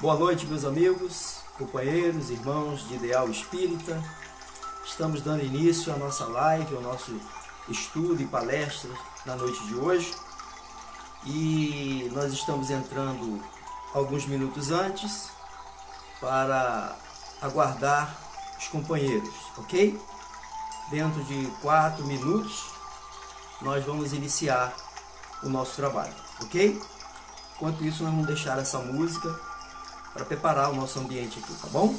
Boa noite, meus amigos, companheiros, irmãos de Ideal Espírita. Estamos dando início à nossa live, ao nosso estudo e palestra na noite de hoje. E nós estamos entrando alguns minutos antes para aguardar os companheiros, ok? Dentro de 4 minutos nós vamos iniciar o nosso trabalho, ok? Enquanto isso, nós vamos deixar essa música para preparar o nosso ambiente aqui, tá bom?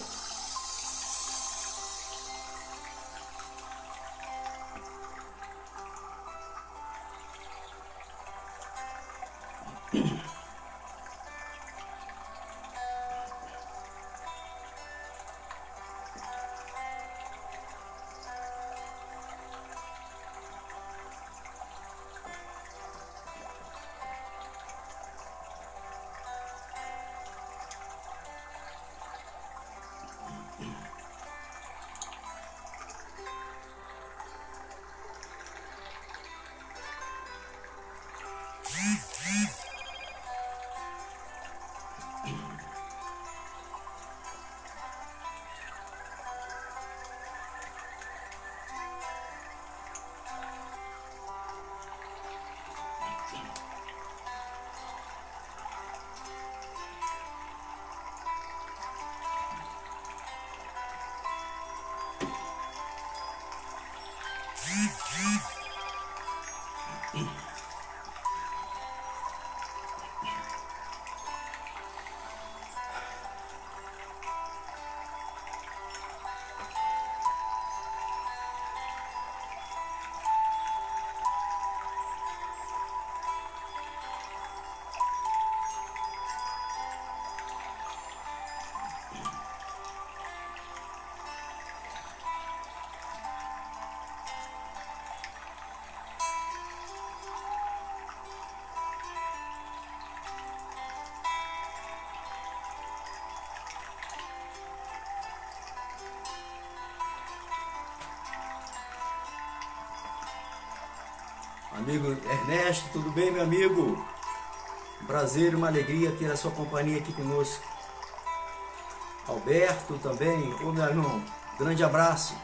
Amigo Ernesto, tudo bem, meu amigo? Um prazer e uma alegria ter a sua companhia aqui conosco. Alberto também, ô meu irmão, grande abraço.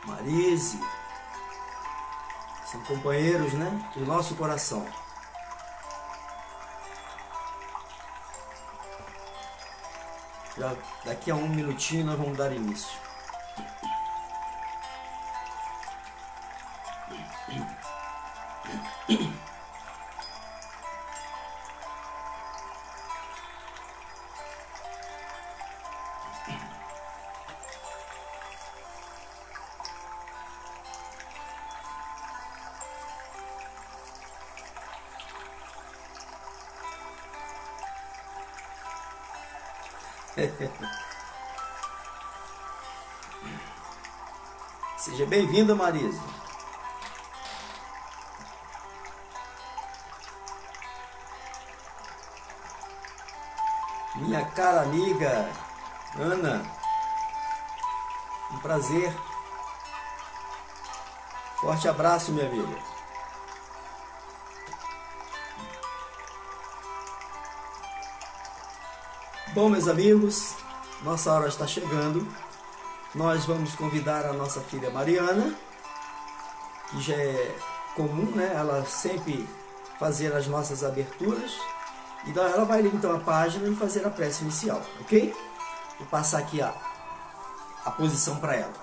Marise, são companheiros, né, do nosso coração. Já daqui a um minutinho nós vamos dar início. Seja bem-vinda, Marisa. Minha cara amiga Ana, um prazer. Forte abraço, minha amiga. Bom, meus amigos, nossa hora está chegando. Nós vamos convidar a nossa filha Mariana, que já é comum, né? Ela sempre fazer as nossas aberturas. E ela vai ler então a página e fazer a prece inicial, ok? Vou passar aqui a posição para ela.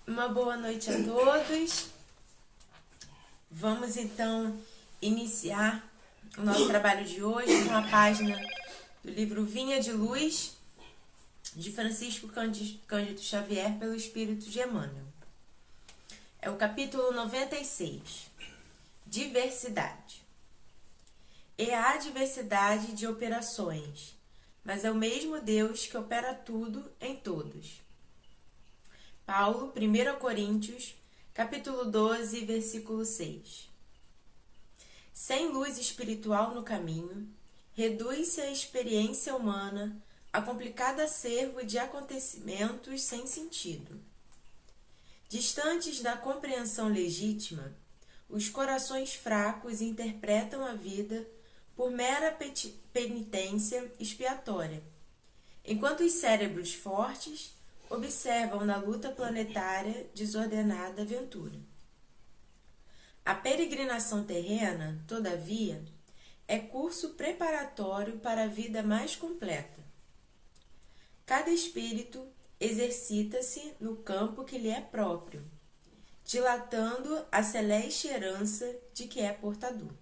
Uma boa noite a todos. Vamos então iniciar o nosso trabalho de hoje com a página do livro Vinha de Luz, de Francisco Cândido Xavier, pelo Espírito de Emmanuel. É o capítulo 96, Diversidade. E há diversidade de operações, mas é o mesmo Deus que opera tudo em todos. Paulo, 1 Coríntios, capítulo 12, versículo 6. Sem luz espiritual no caminho, reduz-se a experiência humana a complicado acervo de acontecimentos sem sentido. Distantes da compreensão legítima, os corações fracos interpretam a vida por mera penitência expiatória, enquanto os cérebros fortes observam na luta planetária desordenada aventura. A peregrinação terrena, todavia, é curso preparatório para a vida mais completa. Cada espírito exercita-se no campo que lhe é próprio, dilatando a celeste herança de que é portador.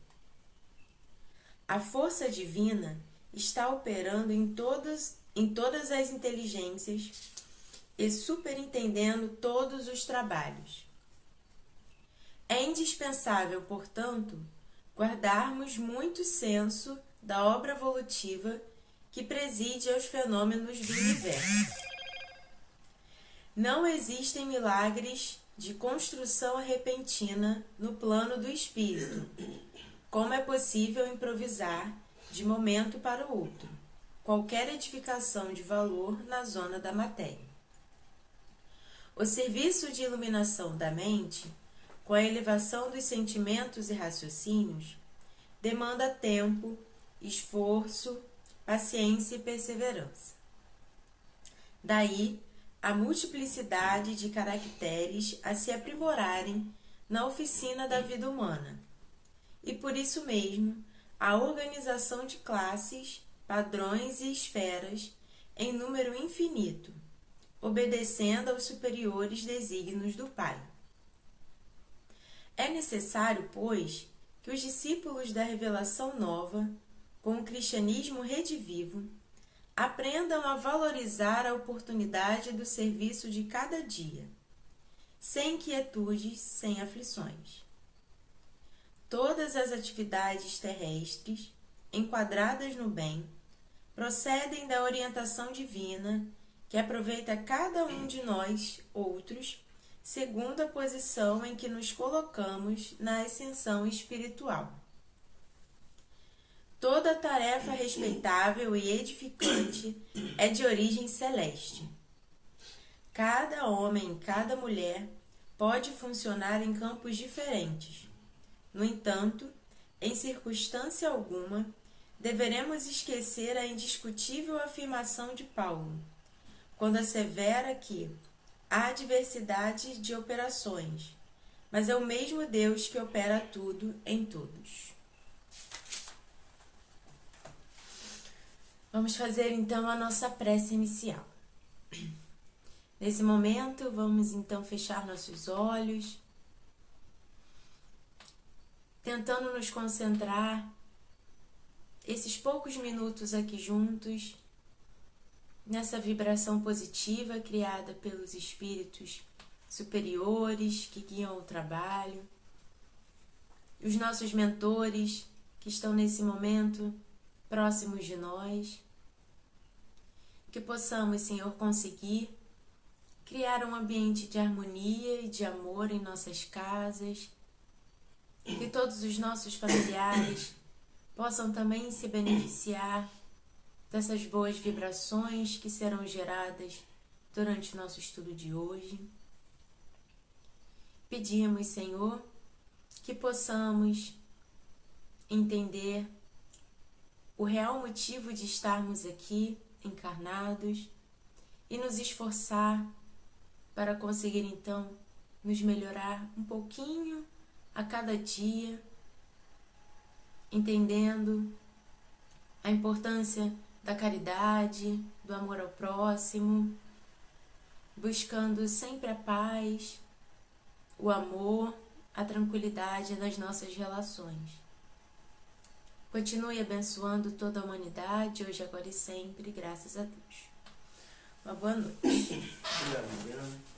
A força divina está operando em todas as inteligências e superintendendo todos os trabalhos. É indispensável, portanto, guardarmos muito senso da obra evolutiva que preside aos fenômenos do universo. Não existem milagres de construção repentina no plano do espírito, como é possível improvisar, de momento para o outro, qualquer edificação de valor na zona da matéria. O serviço de iluminação da mente, com a elevação dos sentimentos e raciocínios, demanda tempo, esforço, paciência e perseverança. Daí, a multiplicidade de caracteres a se aprimorarem na oficina da vida humana, e por isso mesmo, a organização de classes, padrões e esferas em número infinito, obedecendo aos superiores desígnios do Pai. É necessário, pois, que os discípulos da revelação nova, com o cristianismo redivivo, aprendam a valorizar a oportunidade do serviço de cada dia, sem inquietudes, sem aflições. Todas as atividades terrestres, enquadradas no bem, procedem da orientação divina, que aproveita cada um de nós, outros, segundo a posição em que nos colocamos na ascensão espiritual. Toda tarefa respeitável e edificante é de origem celeste. Cada homem e cada mulher pode funcionar em campos diferentes. No entanto, em circunstância alguma, deveremos esquecer a indiscutível afirmação de Paulo, quando assevera que há diversidade de operações, mas é o mesmo Deus que opera tudo em todos. Vamos fazer então a nossa prece inicial. Nesse momento, vamos então fechar nossos olhos, tentando nos concentrar esses poucos minutos aqui juntos, nessa vibração positiva criada pelos espíritos superiores que guiam o trabalho, os nossos mentores que estão nesse momento próximos de nós, que possamos, Senhor, conseguir criar um ambiente de harmonia e de amor em nossas casas, que todos os nossos familiares possam também se beneficiar dessas boas vibrações que serão geradas durante o nosso estudo de hoje. Pedimos, Senhor, que possamos entender o real motivo de estarmos aqui encarnados e nos esforçar para conseguir então nos melhorar um pouquinho a cada dia, entendendo a importância da caridade, do amor ao próximo, buscando sempre a paz, o amor, a tranquilidade nas nossas relações. Continue abençoando toda a humanidade, hoje, agora e sempre, graças a Deus. Uma boa noite. Obrigado.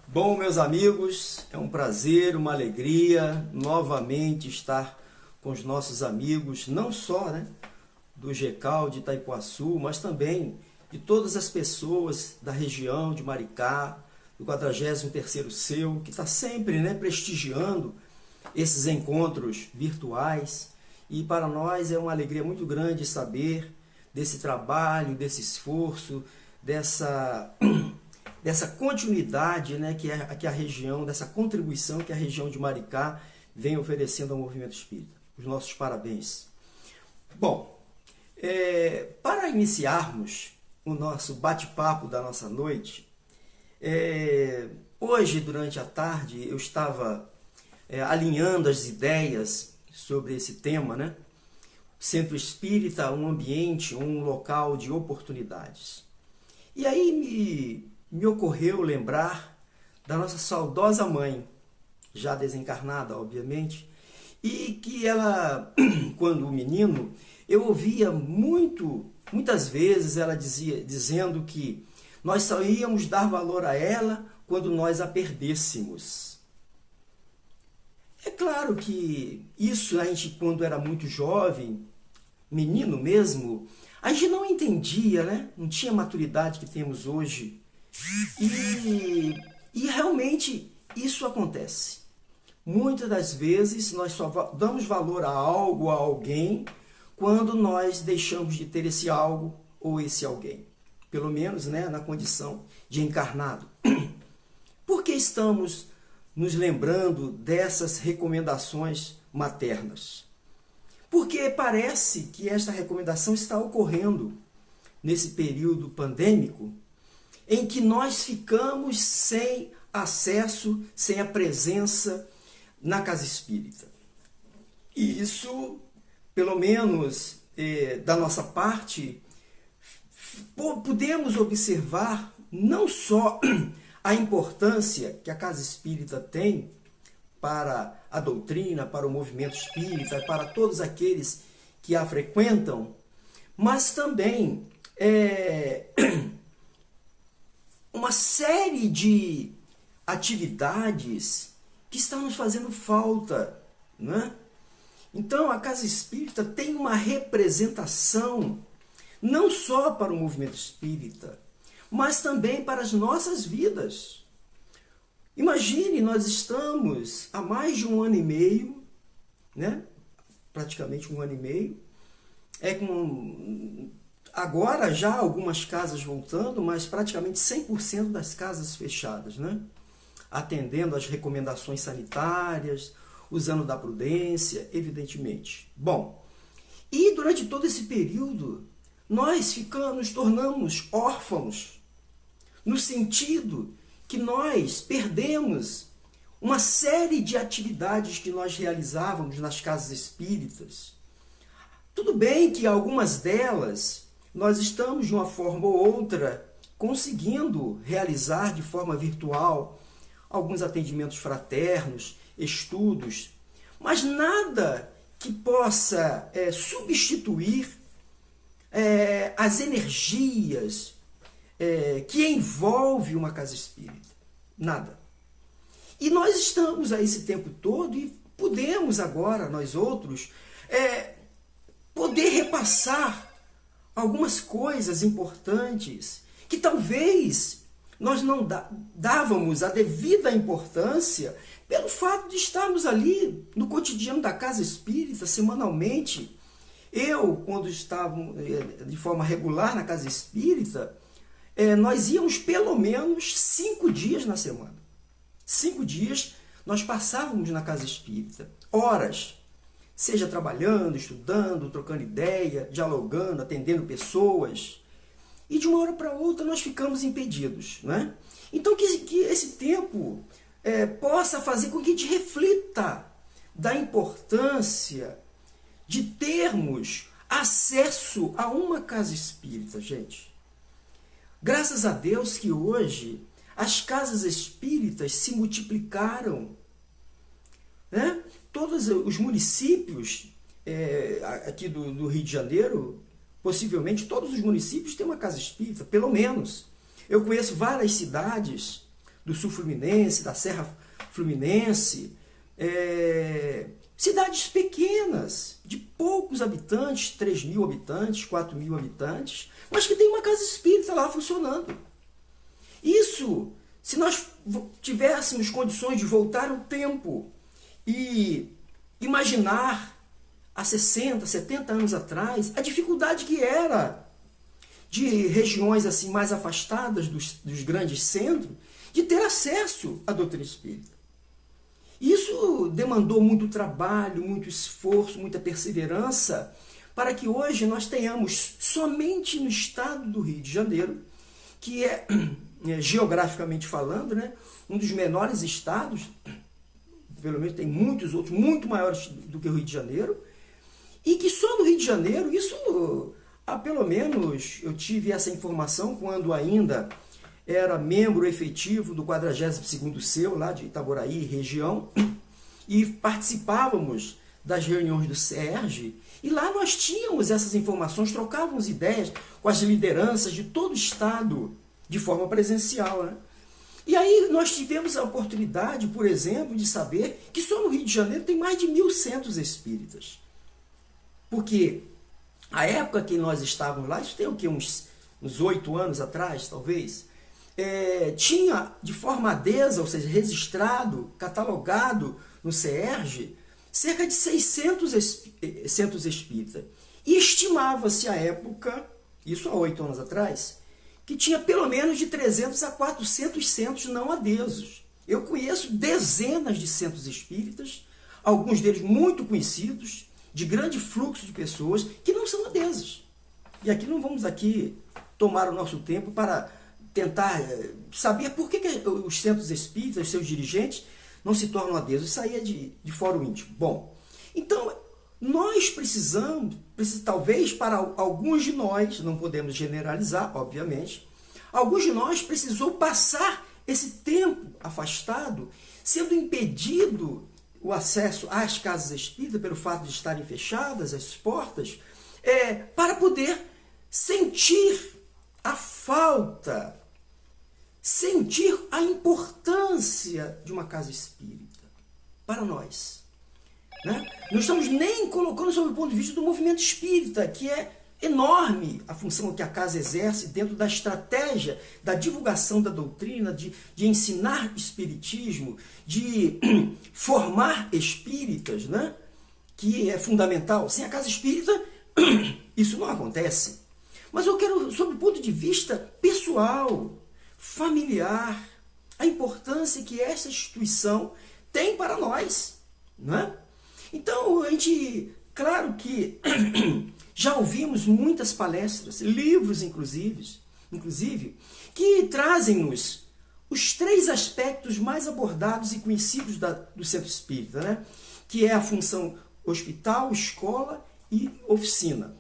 Bom, meus amigos, é um prazer, uma alegria novamente estar com os nossos amigos, não só do GECAL de Itaipuaçu, mas também de todas as pessoas da região de Maricá, do 43º CEU, que está sempre prestigiando esses encontros virtuais. E para nós é uma alegria muito grande saber desse trabalho, desse esforço, dessa continuidade, né, que a região, dessa contribuição que a região de Maricá vem oferecendo ao movimento espírita. Os nossos parabéns. Bom, para iniciarmos o nosso bate-papo da nossa noite, hoje, durante a tarde, eu estava alinhando as ideias sobre esse tema, né? Centro Espírita, um ambiente, um local de oportunidades. E aí me ocorreu lembrar da nossa saudosa mãe, já desencarnada, obviamente, e que ela, quando menino, eu ouvia muitas vezes ela dizendo que nós só íamos dar valor a ela quando nós a perdêssemos. É claro que isso a gente, quando era muito jovem, menino mesmo, a gente não entendia, né? Não tinha a maturidade que temos hoje. E realmente isso acontece. Muitas das vezes nós só damos valor a algo, a alguém, quando nós deixamos de ter esse algo ou esse alguém. Pelo menos, né, na condição de encarnado. Por que estamos nos lembrando dessas recomendações maternas? Porque parece que esta recomendação está ocorrendo nesse período pandêmico em que nós ficamos sem acesso, sem a presença na casa espírita. E isso, pelo menos da nossa parte, podemos observar não só a importância que a casa espírita tem para a doutrina, para o movimento espírita, para todos aqueles que a frequentam, mas também uma série de atividades que estão nos fazendo falta, né? Então, a casa espírita tem uma representação não só para o movimento espírita, mas também para as nossas vidas. Imagine, nós estamos há mais de 1 ano e meio, né? Praticamente 1 ano e meio, agora já algumas casas voltando, mas praticamente 100% das casas fechadas, né? Atendendo às recomendações sanitárias, usando da prudência, evidentemente. Bom, e durante todo esse período, nós nos tornamos órfãos, no sentido que nós perdemos uma série de atividades que nós realizávamos nas casas espíritas. Tudo bem que algumas delas nós estamos, de uma forma ou outra, conseguindo realizar de forma virtual alguns atendimentos fraternos, estudos, mas nada que possa substituir as energias que envolve uma casa espírita. Nada. E nós estamos a esse tempo todo e podemos agora, nós outros, poder repassar algumas coisas importantes que talvez nós não dávamos a devida importância pelo fato de estarmos ali no cotidiano da casa espírita, semanalmente. Eu, quando estava de forma regular na casa espírita, nós íamos pelo menos 5 dias na semana. 5 dias nós passávamos na casa espírita, horas, seja trabalhando, estudando, trocando ideia, dialogando, atendendo pessoas. E de uma hora para outra nós ficamos impedidos, né? Então que esse tempo possa fazer com que a gente reflita da importância de termos acesso a uma casa espírita, gente. Graças a Deus que hoje as casas espíritas se multiplicaram, né? Todos os municípios aqui do Rio de Janeiro, possivelmente todos os municípios têm uma casa espírita, pelo menos. Eu conheço várias cidades do sul fluminense, da Serra Fluminense, cidades pequenas, de poucos habitantes, 3.000 habitantes, 4.000 habitantes, mas que tem uma casa espírita lá funcionando. Isso, se nós tivéssemos condições de voltar ao tempo e imaginar há 60, 70 anos atrás a dificuldade que era de regiões assim mais afastadas dos grandes centros, de ter acesso à doutrina espírita. Isso demandou muito trabalho, muito esforço, muita perseverança, para que hoje nós tenhamos somente no estado do Rio de Janeiro, que é, geograficamente falando, né, um dos menores estados, pelo menos tem muitos outros muito maiores do que o Rio de Janeiro, e que só no Rio de Janeiro, isso, pelo menos eu tive essa informação quando ainda era membro efetivo do 42º CEU, lá de Itaboraí, região, e participávamos das reuniões do SERJ, e lá nós tínhamos essas informações, trocávamos ideias com as lideranças de todo o estado, de forma presencial, né? E aí nós tivemos a oportunidade, por exemplo, de saber que só no Rio de Janeiro tem mais de 1.000 centros espíritas. Porque a época que nós estávamos lá, isso tem o quê? Uns 8 anos atrás, talvez, tinha de forma adesa, ou seja, registrado, catalogado no SERJ, cerca de 600 centros espíritas. E estimava-se à época, isso há 8 anos atrás, que tinha pelo menos de 300 a 400 centros não adesos. Eu conheço dezenas de centros espíritas, alguns deles muito conhecidos, de grande fluxo de pessoas, que não são adesos. E aqui não vamos tomar o nosso tempo para tentar saber por que os centros espíritas, os seus dirigentes, não se tornam adesos. Isso aí é de fórum íntimo. Bom, então nós precisamos, talvez para alguns de nós, não podemos generalizar, obviamente, alguns de nós precisou passar esse tempo afastado, sendo impedido o acesso às casas espíritas pelo fato de estarem fechadas as portas, para poder sentir a falta, sentir a importância de uma casa espírita para nós. Né? Não estamos nem colocando sob o ponto de vista do movimento espírita, que é enorme a função que a casa exerce dentro da estratégia da divulgação da doutrina, de ensinar espiritismo, de formar espíritas, né? Que é fundamental. Sem a casa espírita, isso não acontece. Mas eu quero, sob o ponto de vista pessoal, familiar, a importância que essa instituição tem para nós. Né? Então, a gente, claro que já ouvimos muitas palestras, livros inclusive, que trazem-nos os 3 aspectos mais abordados e conhecidos do centro espírita, né? Que é a função hospital, escola e oficina.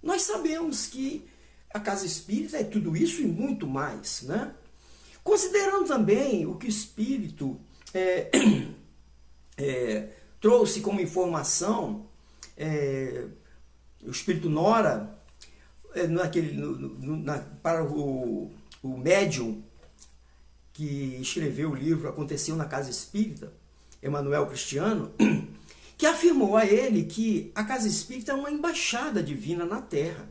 Nós sabemos que a casa espírita é tudo isso e muito mais. Né? Considerando também o que o espírito trouxe como informação, o espírito Nora, para o médium que escreveu o livro Aconteceu na Casa Espírita, Emanuel Cristiano, que afirmou a ele que a casa espírita é uma embaixada divina na Terra.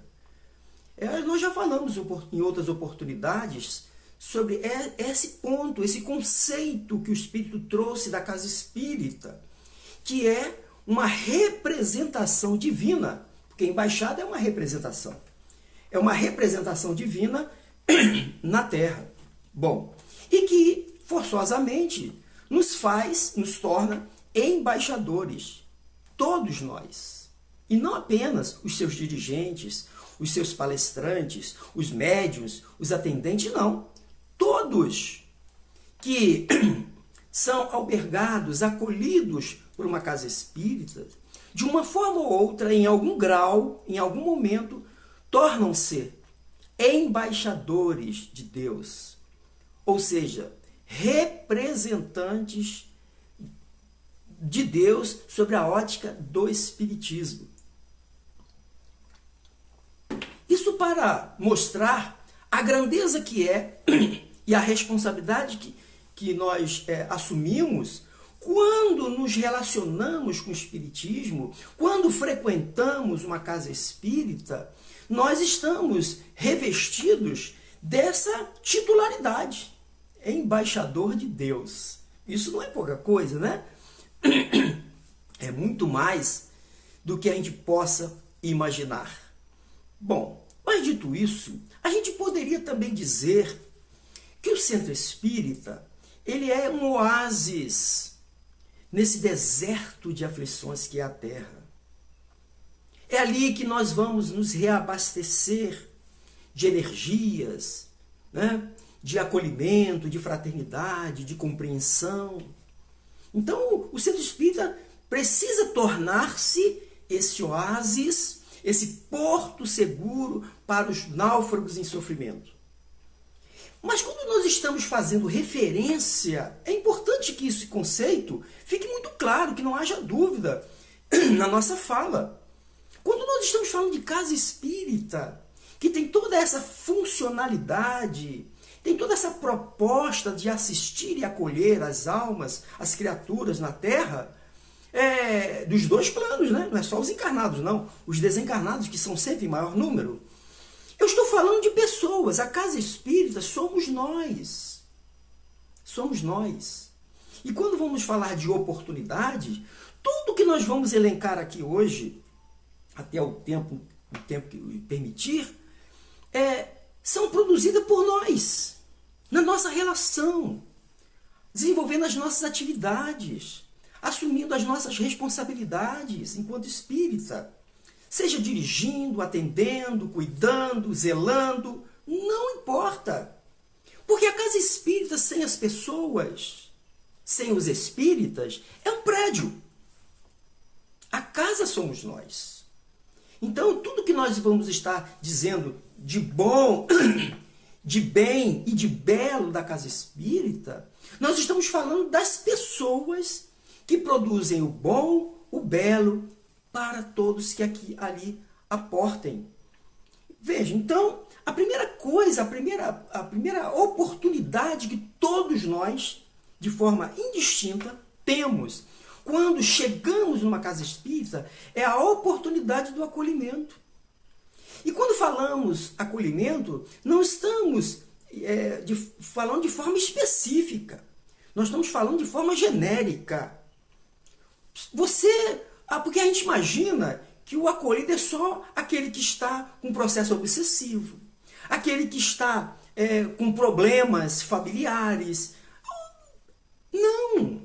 Nós já falamos em outras oportunidades sobre esse ponto, esse conceito que o espírito trouxe da casa espírita, que é uma representação divina, porque embaixada é uma representação. É uma representação divina na Terra. Bom, e que forçosamente nos torna embaixadores, todos nós. E não apenas os seus dirigentes, os seus palestrantes, os médiuns, os atendentes, não. Todos que são albergados, acolhidos por uma casa espírita, de uma forma ou outra, em algum grau, em algum momento, tornam-se embaixadores de Deus. Ou seja, representantes de Deus sobre a ótica do espiritismo. Isso para mostrar a grandeza que é e a responsabilidade que nós assumimos quando nos relacionamos com o espiritismo, quando frequentamos uma casa espírita, nós estamos revestidos dessa titularidade, embaixador de Deus. Isso não é pouca coisa, né? É muito mais do que a gente possa imaginar. Bom, Mas dito isso, a gente poderia também dizer que o centro espírita, ele é um oásis nesse deserto de aflições que é a Terra. É ali que nós vamos nos reabastecer de energias, né? De acolhimento, de fraternidade, de compreensão. Então, o centro espírita precisa tornar-se esse oásis, esse porto seguro para os náufragos em sofrimento. Mas quando nós estamos fazendo referência, é importante que esse conceito fique muito claro, que não haja dúvida na nossa fala. Quando nós estamos falando de casa espírita, que tem toda essa funcionalidade, tem toda essa proposta de assistir e acolher as almas, as criaturas na Terra, dos dois planos, né? Não é só os encarnados, não. Os desencarnados, que são sempre em maior número. Eu estou falando de pessoas. A casa espírita somos nós. Somos nós. E quando vamos falar de oportunidade, tudo que nós vamos elencar aqui hoje, até o tempo que permitir, são produzidas por nós, na nossa relação, desenvolvendo as nossas atividades, assumindo as nossas responsabilidades enquanto espírita, seja dirigindo, atendendo, cuidando, zelando, não importa. Porque a casa espírita sem as pessoas, sem os espíritas, é um prédio. A casa somos nós. Então, tudo que nós vamos estar dizendo de bom, de bem e de belo da casa espírita, nós estamos falando das pessoas que produzem o bom, o belo, para todos que ali aportem. Veja, então, a primeira coisa, a primeira oportunidade que todos nós, de forma indistinta, temos quando chegamos numa casa espírita é a oportunidade do acolhimento. E quando falamos acolhimento, não estamos falando de forma específica. Nós estamos falando de forma genérica. Porque a gente imagina que o acolhido é só aquele que está com processo obsessivo, aquele que está com problemas familiares. Não!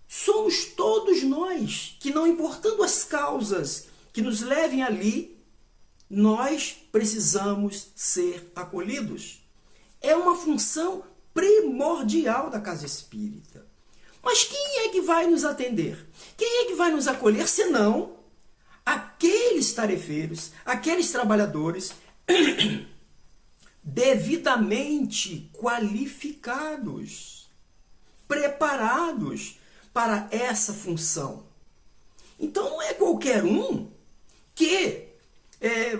Somos todos nós que, não importando as causas que nos levem ali, nós precisamos ser acolhidos. É uma função primordial da casa espírita. Mas quem é que vai nos atender? Quem é que vai nos acolher, senão aqueles tarefeiros, aqueles trabalhadores devidamente qualificados, preparados para essa função. Então não é qualquer um que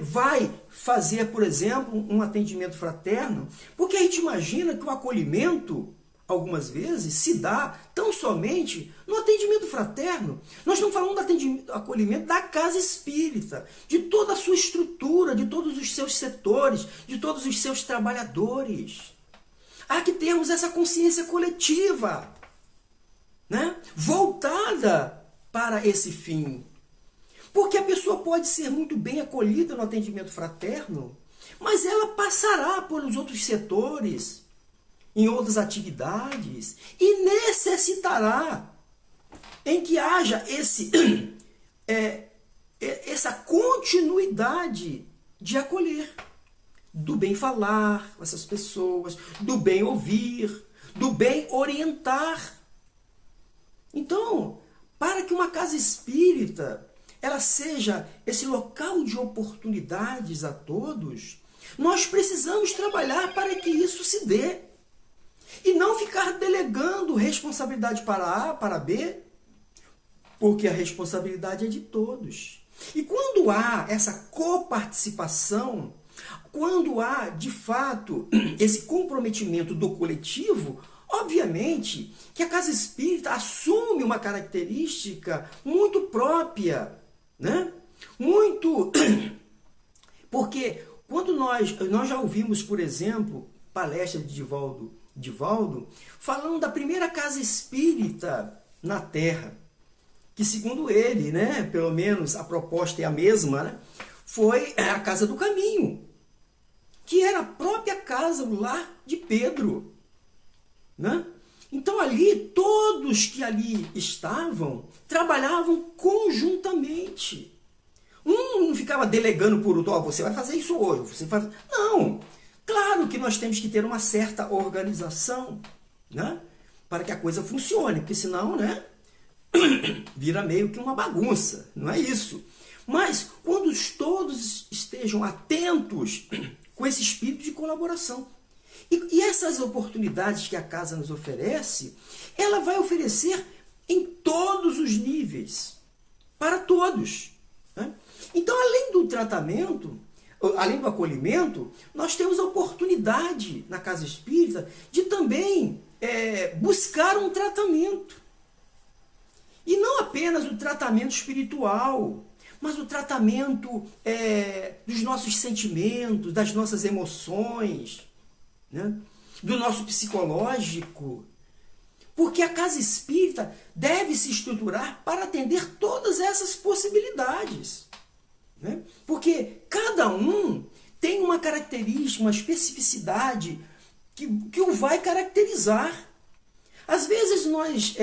vai fazer, por exemplo, um atendimento fraterno, porque a gente imagina que o acolhimento, algumas vezes, se dá tão somente no atendimento fraterno. Nós estamos falando do acolhimento da casa espírita, de toda a sua estrutura, de todos os seus setores, de todos os seus trabalhadores. Há que termos essa consciência coletiva, né? Voltada para esse fim. Porque a pessoa pode ser muito bem acolhida no atendimento fraterno, mas ela passará pelos outros setores, em outras atividades, e necessitará em que haja essa continuidade de acolher, do bem falar com essas pessoas, do bem ouvir, do bem orientar. Então, para que uma casa espírita ela seja esse local de oportunidades a todos, nós precisamos trabalhar para que isso se dê. E não ficar delegando responsabilidade para A, para B, porque a responsabilidade é de todos. E quando há essa coparticipação, quando há, de fato, esse comprometimento do coletivo, obviamente que a casa espírita assume uma característica muito própria, né? Muito... Porque quando nós já ouvimos, por exemplo, palestra de Divaldo, falando da primeira casa espírita na Terra, que segundo ele, né, pelo menos a proposta é a mesma, né, foi a Casa do Caminho, que era a própria casa, o lar de Pedro, né? Então ali, todos que ali estavam, trabalhavam conjuntamente. Um não ficava delegando por outro, você vai fazer isso hoje, você faz... Não! Claro que nós temos que ter uma certa organização, né? Para que a coisa funcione, porque senão, né? Vira meio que uma bagunça, não é isso? Mas quando todos estejam atentos com esse espírito de colaboração, e essas oportunidades que a casa nos oferece, ela vai oferecer em todos os níveis, para todos, né? Então, além do tratamento, além do acolhimento, nós temos a oportunidade na casa espírita de também buscar um tratamento. E não apenas o tratamento espiritual, mas o tratamento dos nossos sentimentos, das nossas emoções, né? Do nosso psicológico. Porque a casa espírita deve se estruturar para atender todas essas possibilidades, né? Porque cada um tem uma característica, uma especificidade que o vai caracterizar. Às vezes nós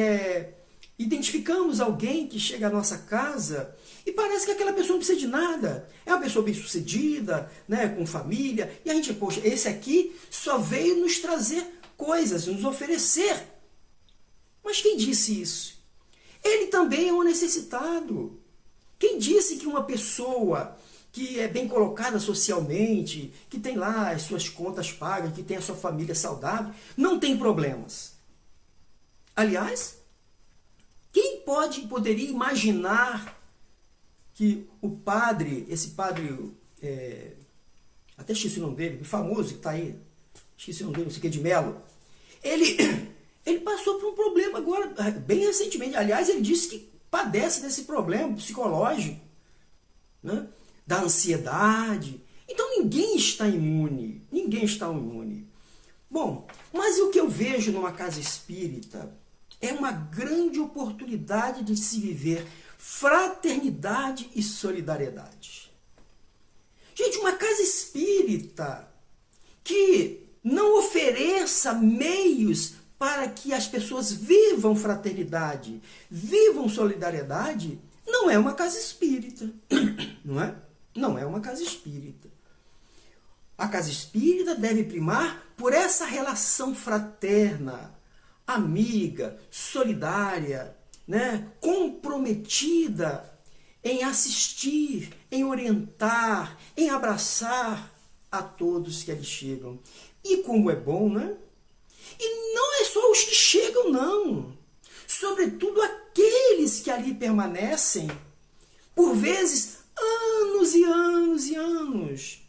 identificamos alguém que chega à nossa casa e parece que aquela pessoa não precisa de nada. É uma pessoa bem-sucedida, né, com família. E a gente, poxa, esse aqui só veio nos trazer coisas, nos oferecer. Mas quem disse isso? Ele também é um necessitado. Quem disse que uma pessoa que é bem colocada socialmente, que tem lá as suas contas pagas, que tem a sua família saudável, não tem problemas? Aliás, quem poderia imaginar que o padre, esse padre, até esqueci o nome dele, famoso que está aí, esqueci o nome dele, não sei o que, de Melo, ele passou por um problema agora, bem recentemente. Aliás, ele disse que padece desse problema psicológico, né? Da ansiedade. Então ninguém está imune, ninguém está imune. Bom, mas o que eu vejo numa casa espírita é uma grande oportunidade de se viver fraternidade e solidariedade. Gente, uma casa espírita que não ofereça meios para que as pessoas vivam fraternidade, vivam solidariedade, não é uma casa espírita. Não é? Não é uma casa espírita. A casa espírita deve primar por essa relação fraterna, amiga, solidária, né? Comprometida em assistir, em orientar, em abraçar a todos que ali chegam. E como é bom, né? E não é só os que chegam, não. Sobretudo aqueles que ali permanecem, por vezes, anos e anos e anos.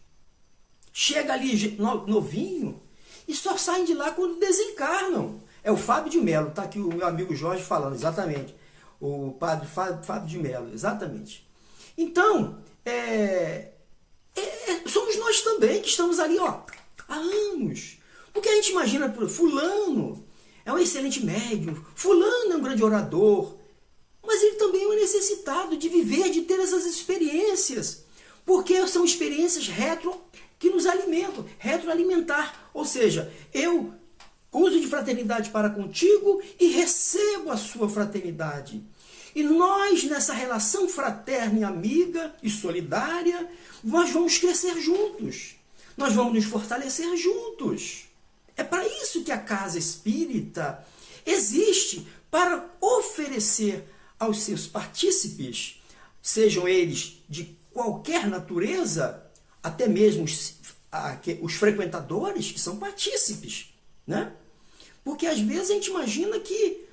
Chega ali novinho e só saem de lá quando desencarnam. É o Fábio de Melo, está aqui o meu amigo Jorge falando, exatamente. O padre Fábio de Melo, exatamente. Então, somos nós também que estamos ali, ó, há anos. Porque a gente imagina, fulano é um excelente médium, fulano é um grande orador, mas ele também é um necessitado de viver, de ter essas experiências, porque são experiências que nos alimentam, retroalimentar. Ou seja, eu uso de fraternidade para contigo e recebo a sua fraternidade. E nós, nessa relação fraterna e amiga e solidária, nós vamos crescer juntos. Nós vamos nos fortalecer juntos. É para isso que a casa espírita existe, para oferecer aos seus partícipes, sejam eles de qualquer natureza, até mesmo os frequentadores, que são partícipes, né? Porque às vezes a gente imagina que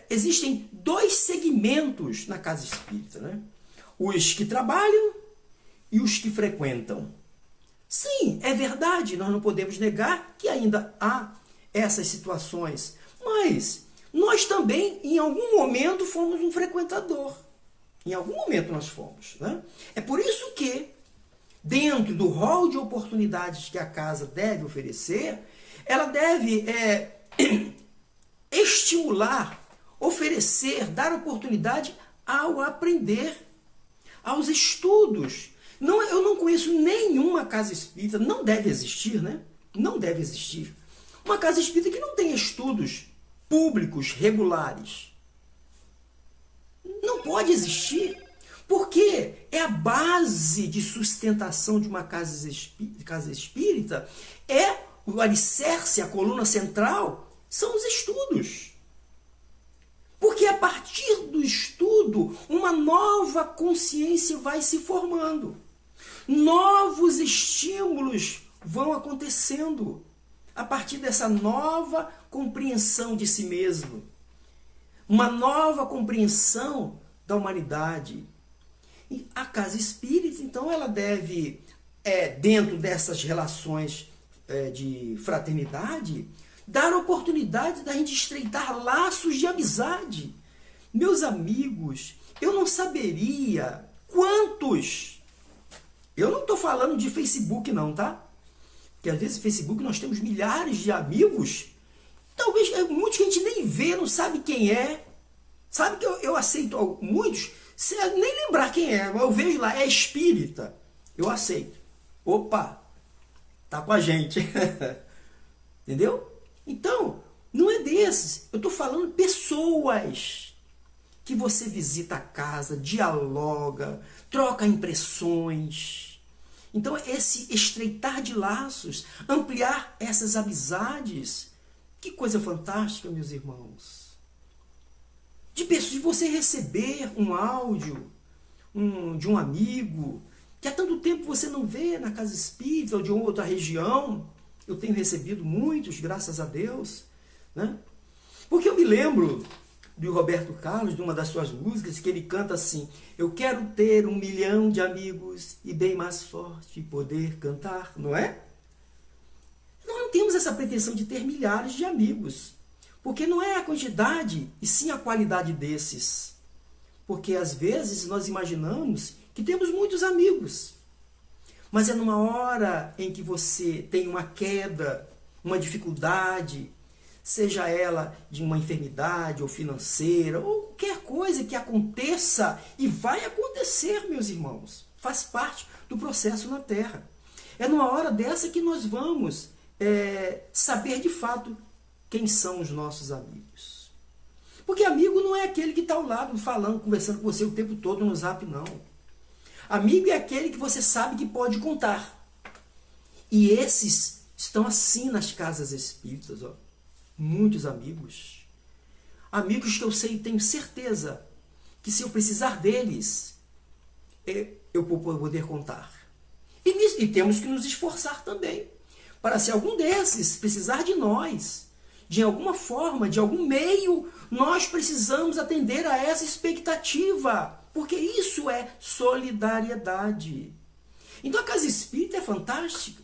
existem dois segmentos na casa espírita, né? Os que trabalham e os que frequentam. Sim, é verdade, nós não podemos negar que ainda há essas situações, mas nós também, em algum momento, fomos um frequentador. Em algum momento nós fomos, né? É por isso que, dentro do rol de oportunidades que a casa deve oferecer, ela deve estimular, oferecer, dar oportunidade ao aprender, aos estudos. Não, eu não conheço nenhuma casa espírita, não deve existir, né? Não deve existir. Uma casa espírita que não tenha estudos públicos regulares. Não pode existir. Porque é a base de sustentação de uma casa espírita, é o alicerce, a coluna central, são os estudos. Porque a partir do estudo, uma nova consciência vai se formando. Novos estímulos vão acontecendo a partir dessa nova compreensão de si mesmo. Uma nova compreensão da humanidade. E a casa espírita, então, ela deve, dentro dessas relações de fraternidade, dar oportunidade da gente estreitar laços de amizade. Meus amigos, eu não saberia quantos. Eu não estou falando de Facebook não, tá? Porque às vezes no Facebook nós temos milhares de amigos, talvez muitos que a gente nem vê, não sabe quem é. Sabe que eu aceito muitos, sem nem lembrar quem é. Eu vejo lá, é espírita. Eu aceito. Opa, tá com a gente. Entendeu? Então, não é desses. Eu estou falando pessoas que você visita a casa, dialoga, troca impressões. Então, esse estreitar de laços, ampliar essas amizades, que coisa fantástica, meus irmãos. De você receber um áudio de um amigo que há tanto tempo você não vê na casa espírita ou de outra região. Eu tenho recebido muitos, graças a Deus, né? Porque eu me lembro de Roberto Carlos, de uma das suas músicas, que ele canta assim: eu quero ter 1 milhão de amigos e bem mais forte poder cantar, não é? Nós não temos essa pretensão de ter milhares de amigos, porque não é a quantidade, e sim a qualidade desses. Porque às vezes nós imaginamos que temos muitos amigos, mas é numa hora em que você tem uma queda, uma dificuldade, seja ela de uma enfermidade ou financeira, ou qualquer coisa que aconteça, e vai acontecer, meus irmãos, faz parte do processo na Terra. É numa hora dessa que nós vamos saber de fato quem são os nossos amigos. Porque amigo não é aquele que está ao lado falando, conversando com você o tempo todo no zap, não. Amigo é aquele que você sabe que pode contar. E esses estão assim nas casas espíritas, ó. Muitos amigos. Amigos que eu sei, tenho certeza, que se eu precisar deles, eu vou poder contar. E temos que nos esforçar também, para se algum desses precisar de nós, de alguma forma, de algum meio, nós precisamos atender a essa expectativa. Porque isso é solidariedade. Então a casa espírita é fantástica.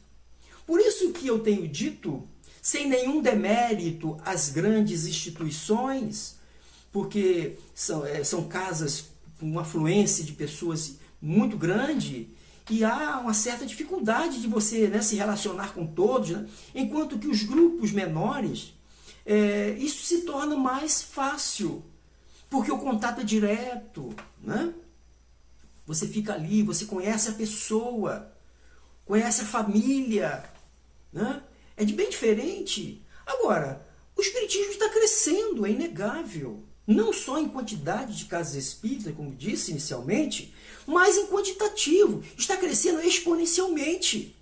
Por isso que eu tenho dito, sem nenhum demérito às grandes instituições, porque são casas com uma afluência de pessoas muito grande, e há uma certa dificuldade de você, né, se relacionar com todos, né? Enquanto que os grupos menores, isso se torna mais fácil, porque o contato é direto, né? Você fica ali, você conhece a pessoa, conhece a família, né? É bem diferente. Agora, o espiritismo está crescendo, é inegável. Não só em quantidade de casas espíritas, como disse inicialmente, mas em quantitativo. Está crescendo exponencialmente.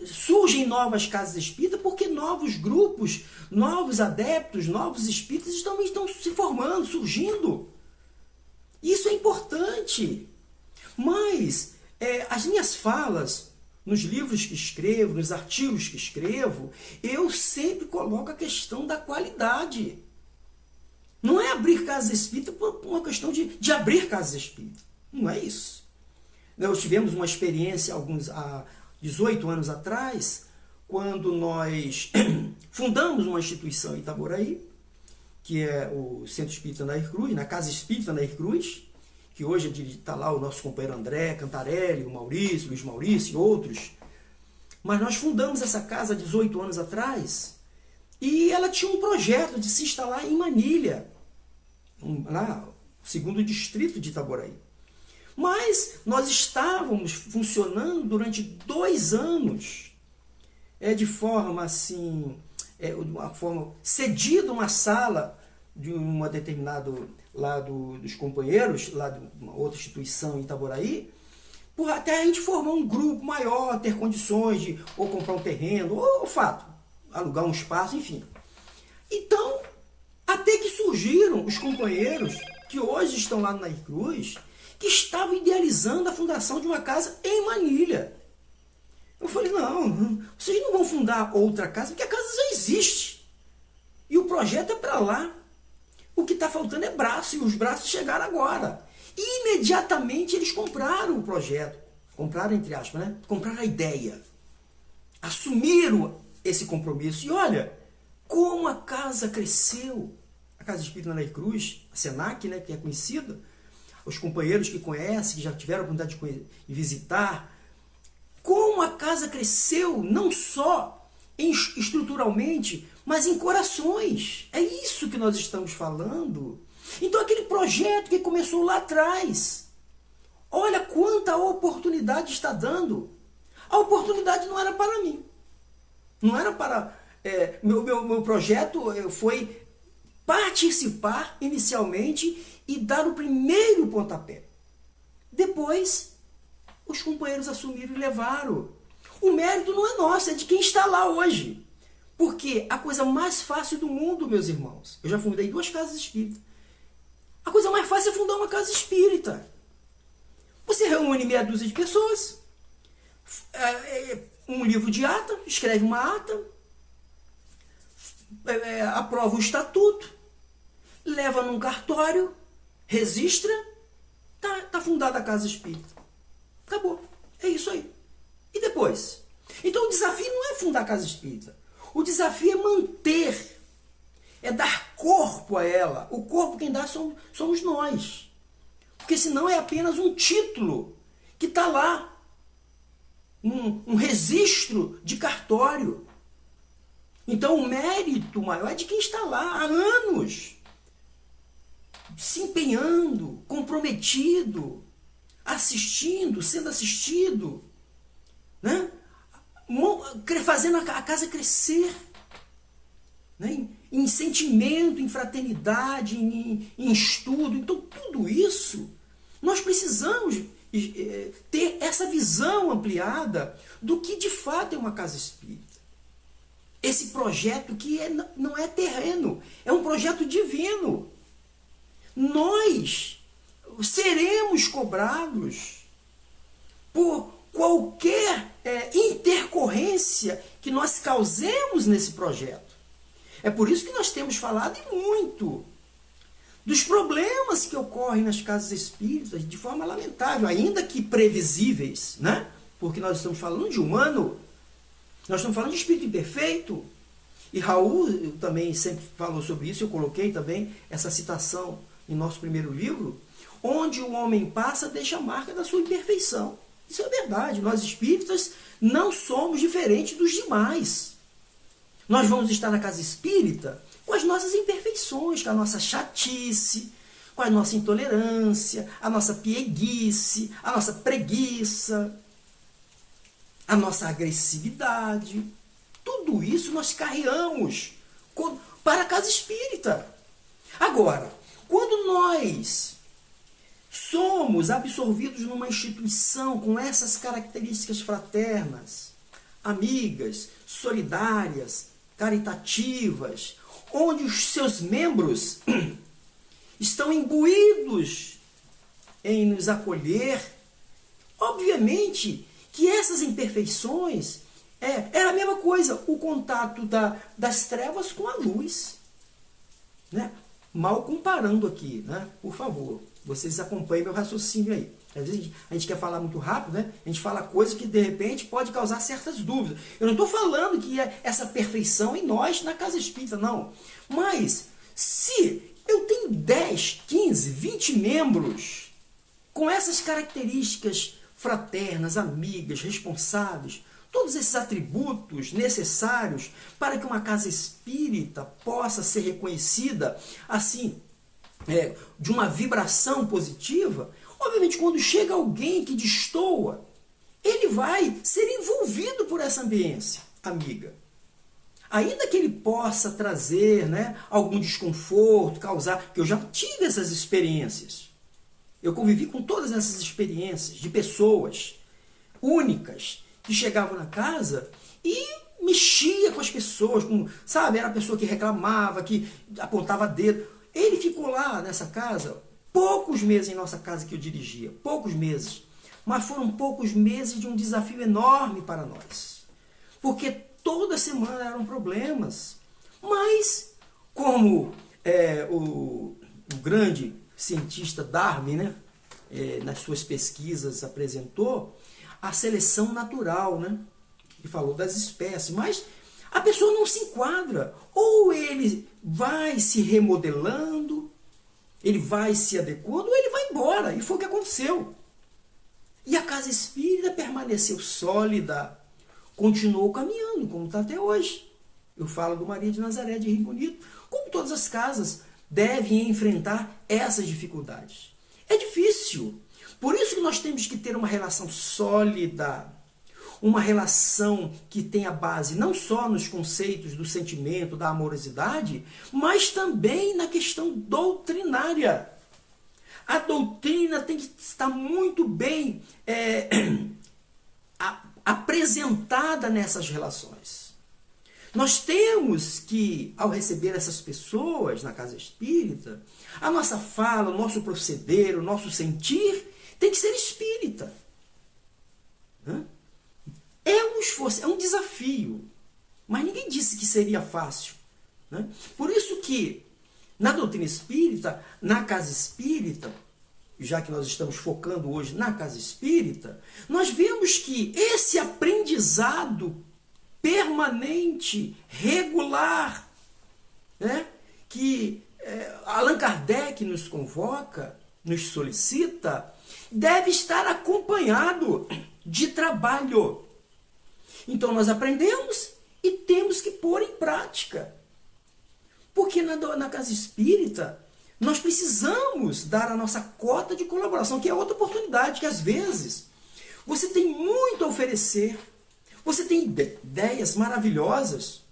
Surgem novas casas espíritas porque novos grupos, novos adeptos, novos espíritas estão se formando, surgindo. Isso é importante. Mas as minhas falas, nos livros que escrevo, nos artigos que escrevo, eu sempre coloco a questão da qualidade. Não é abrir casas espíritas por uma questão de abrir casas espíritas. Não é isso. Nós tivemos uma experiência há 18 anos atrás, quando nós fundamos uma instituição em Itaboraí, que é o Centro Espírita Nair Cruz, na Casa Espírita Nair Cruz, que hoje está lá o nosso companheiro André Cantarelli, o Maurício, Luiz Maurício e outros. Mas nós fundamos essa casa há 18 anos atrás, e ela tinha um projeto de se instalar em Manilha, lá, o 2º distrito de Itaboraí. Mas nós estávamos funcionando durante 2 anos, de forma assim, uma forma cedida uma sala de uma determinada lá dos companheiros, lá de uma outra instituição em Itaboraí, até a gente formar um grupo maior, ter condições de ou comprar um terreno, ou fato, alugar um espaço, enfim. Então, até que surgiram os companheiros que hoje estão lá na Cruz, que estavam idealizando a fundação de uma casa em Manilha. Eu falei, não, vocês não vão fundar outra casa, porque a casa já existe. E o projeto é para lá. O que está faltando é braço, e os braços chegaram agora. E imediatamente eles compraram o projeto. Compraram, entre aspas, né? Compraram a ideia. Assumiram esse compromisso. E olha, como a casa cresceu. A Casa Espírita na Cruz, a Senac, né, que é conhecida, os companheiros que conhecem, que já tiveram a oportunidade de visitar, como a casa cresceu, não só estruturalmente, mas em corações. É isso que nós estamos falando. Então aquele projeto que começou lá atrás, olha quanta oportunidade está dando. A oportunidade não era para mim. Não era para... meu projeto foi participar inicialmente e dar o primeiro pontapé. Depois, os companheiros assumiram e levaram. O mérito não é nosso, é de quem está lá hoje. Porque a coisa mais fácil do mundo, meus irmãos, eu já fundei 2 casas espíritas. A coisa mais fácil é fundar uma casa espírita. Você reúne meia dúzia de pessoas, um livro de ata, escreve uma ata, aprova o estatuto, leva num cartório, registra, tá fundada a casa espírita. Acabou. É isso aí. E depois? Então o desafio não é fundar a casa espírita. O desafio é manter, é dar corpo a ela. O corpo quem dá somos nós. Porque senão é apenas um título que está lá. Um registro de cartório. Então o mérito maior é de quem está lá há anos, se empenhando, comprometido, assistindo, sendo assistido, né? Fazendo a casa crescer, né? Em sentimento, em fraternidade, em estudo. Então tudo isso nós precisamos ter essa visão ampliada do que de fato é uma casa espírita. Esse projeto que não é terreno, é um projeto divino. Nós seremos cobrados por qualquer intercorrência que nós causemos nesse projeto. É por isso que nós temos falado muito dos problemas que ocorrem nas casas espíritas de forma lamentável, ainda que previsíveis, né? Porque nós estamos falando de humano, nós estamos falando de espírito imperfeito. E Raul também sempre falou sobre isso, eu coloquei também essa citação em nosso primeiro livro, onde o homem passa, deixa a marca da sua imperfeição. Isso é verdade, nós espíritas não somos diferentes dos demais. Nós vamos estar na casa espírita com as nossas imperfeições, com a nossa chatice, com a nossa intolerância, a nossa pieguice, a nossa preguiça, a nossa agressividade. Tudo isso nós carregamos para a casa espírita. Agora, quando nós somos absorvidos numa instituição com essas características fraternas, amigas, solidárias, caritativas, onde os seus membros estão imbuídos em nos acolher, obviamente que essas imperfeições é a mesma coisa, o contato das trevas com a luz, né? Mal comparando aqui, né? Por favor, vocês acompanhem meu raciocínio aí. Às vezes a gente quer falar muito rápido, né? A gente fala coisas que de repente pode causar certas dúvidas. Eu não estou falando que é essa perfeição em nós na casa espírita, não. Mas se eu tenho 10, 15, 20 membros com essas características fraternas, amigas, responsáveis, todos esses atributos necessários para que uma casa espírita possa ser reconhecida assim, de uma vibração positiva, Obviamente, quando chega alguém que destoa, ele vai ser envolvido por essa ambiência amiga. Ainda que ele possa trazer, né, algum desconforto, causar, que eu já tive essas experiências. Eu convivi com todas essas experiências de pessoas únicas que chegavam na casa e mexia com as pessoas, sabe? Era a pessoa que reclamava, que apontava dedo. Ele ficou lá nessa casa, poucos meses em nossa casa que eu dirigia, poucos meses. Mas foram poucos meses de um desafio enorme para nós. Porque toda semana eram problemas. Mas, como o grande cientista Darwin, né, nas suas pesquisas apresentou, a seleção natural, né? E falou das espécies, mas a pessoa não se enquadra. Ou ele vai se remodelando, ele vai se adequando, ou ele vai embora. E foi o que aconteceu. E a casa espírita permaneceu sólida, continuou caminhando, como está até hoje. Eu falo do Maria de Nazaré de Rio Bonito. Como todas as casas devem enfrentar essas dificuldades. É difícil. Por isso que nós temos que ter uma relação sólida, uma relação que tenha base não só nos conceitos do sentimento, da amorosidade, mas também na questão doutrinária. A doutrina tem que estar muito bem apresentada nessas relações. Nós temos que, ao receber essas pessoas na casa espírita, a nossa fala, o nosso proceder, o nosso sentir tem que ser espírita. É um esforço, é um desafio. Mas ninguém disse que seria fácil. Por isso que, na doutrina espírita, na casa espírita, já que nós estamos focando hoje na casa espírita, nós vemos que esse aprendizado permanente, regular, né, que Allan Kardec nos convoca, nos solicita, deve estar acompanhado de trabalho. Então nós aprendemos e temos que pôr em prática. Porque na casa espírita, nós precisamos dar a nossa cota de colaboração, que é outra oportunidade, que às vezes você tem muito a oferecer, você tem ideias maravilhosas,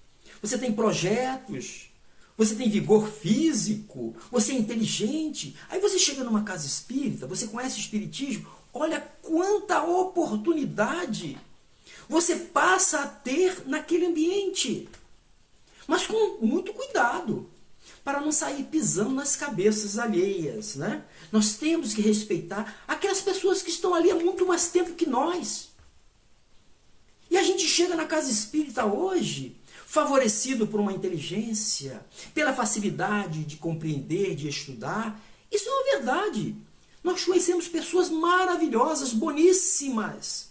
você tem projetos, você tem vigor físico, você é inteligente. Aí você chega numa casa espírita, você conhece o espiritismo, olha quanta oportunidade você passa a ter naquele ambiente. Mas com muito cuidado, para não sair pisando nas cabeças alheias, né? Nós temos que respeitar aquelas pessoas que estão ali há muito mais tempo que nós. E a gente chega na casa espírita hoje, favorecido por uma inteligência, pela facilidade de compreender, de estudar. Isso é uma verdade. Nós conhecemos pessoas maravilhosas, boníssimas,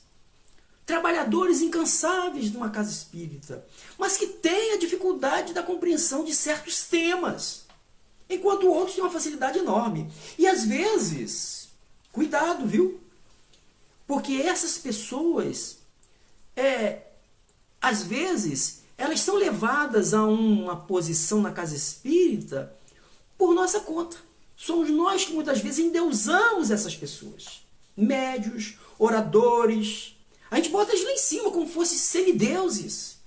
trabalhadores incansáveis numa casa espírita, mas que têm a dificuldade da compreensão de certos temas, enquanto outros têm uma facilidade enorme. E às vezes, cuidado, viu? Porque essas pessoas, às vezes, elas são levadas a uma posição na casa espírita por nossa conta. Somos nós que muitas vezes endeusamos essas pessoas. Médios, oradores. A gente bota eles lá em cima como se fossem semideuses.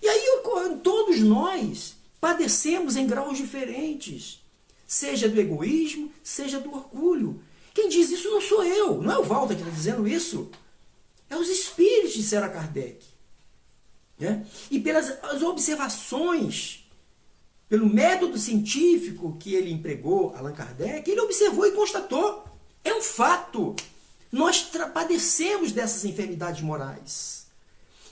E aí todos nós padecemos em graus diferentes. Seja do egoísmo, seja do orgulho. Quem diz isso não sou eu. Não é o Walter que está dizendo isso. É os espíritos, disseram a Kardec. E pelas as observações, pelo método científico que ele empregou, Allan Kardec, ele observou e constatou. É um fato. Nós padecemos dessas enfermidades morais.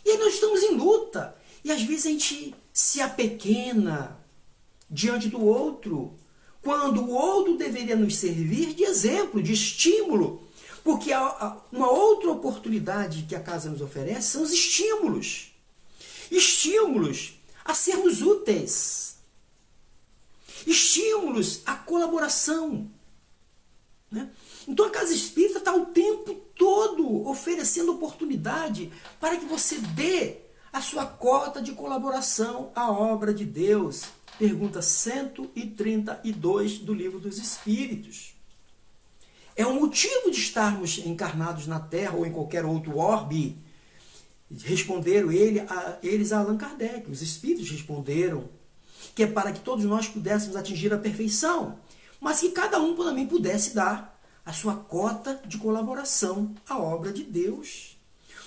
E aí nós estamos em luta. E às vezes a gente se apequena diante do outro, quando o outro deveria nos servir de exemplo, de estímulo. Porque uma outra oportunidade que a casa nos oferece são os estímulos. Estímulos a sermos úteis. Estímulos à colaboração. Então a casa espírita está o tempo todo oferecendo oportunidade para que você dê a sua cota de colaboração à obra de Deus. Pergunta 132 do Livro dos Espíritos. É um motivo de estarmos encarnados na Terra ou em qualquer outro orbe. Responderam eles a Allan Kardec. Os espíritos responderam que é para que todos nós pudéssemos atingir a perfeição, mas que cada um também pudesse dar a sua cota de colaboração à obra de Deus.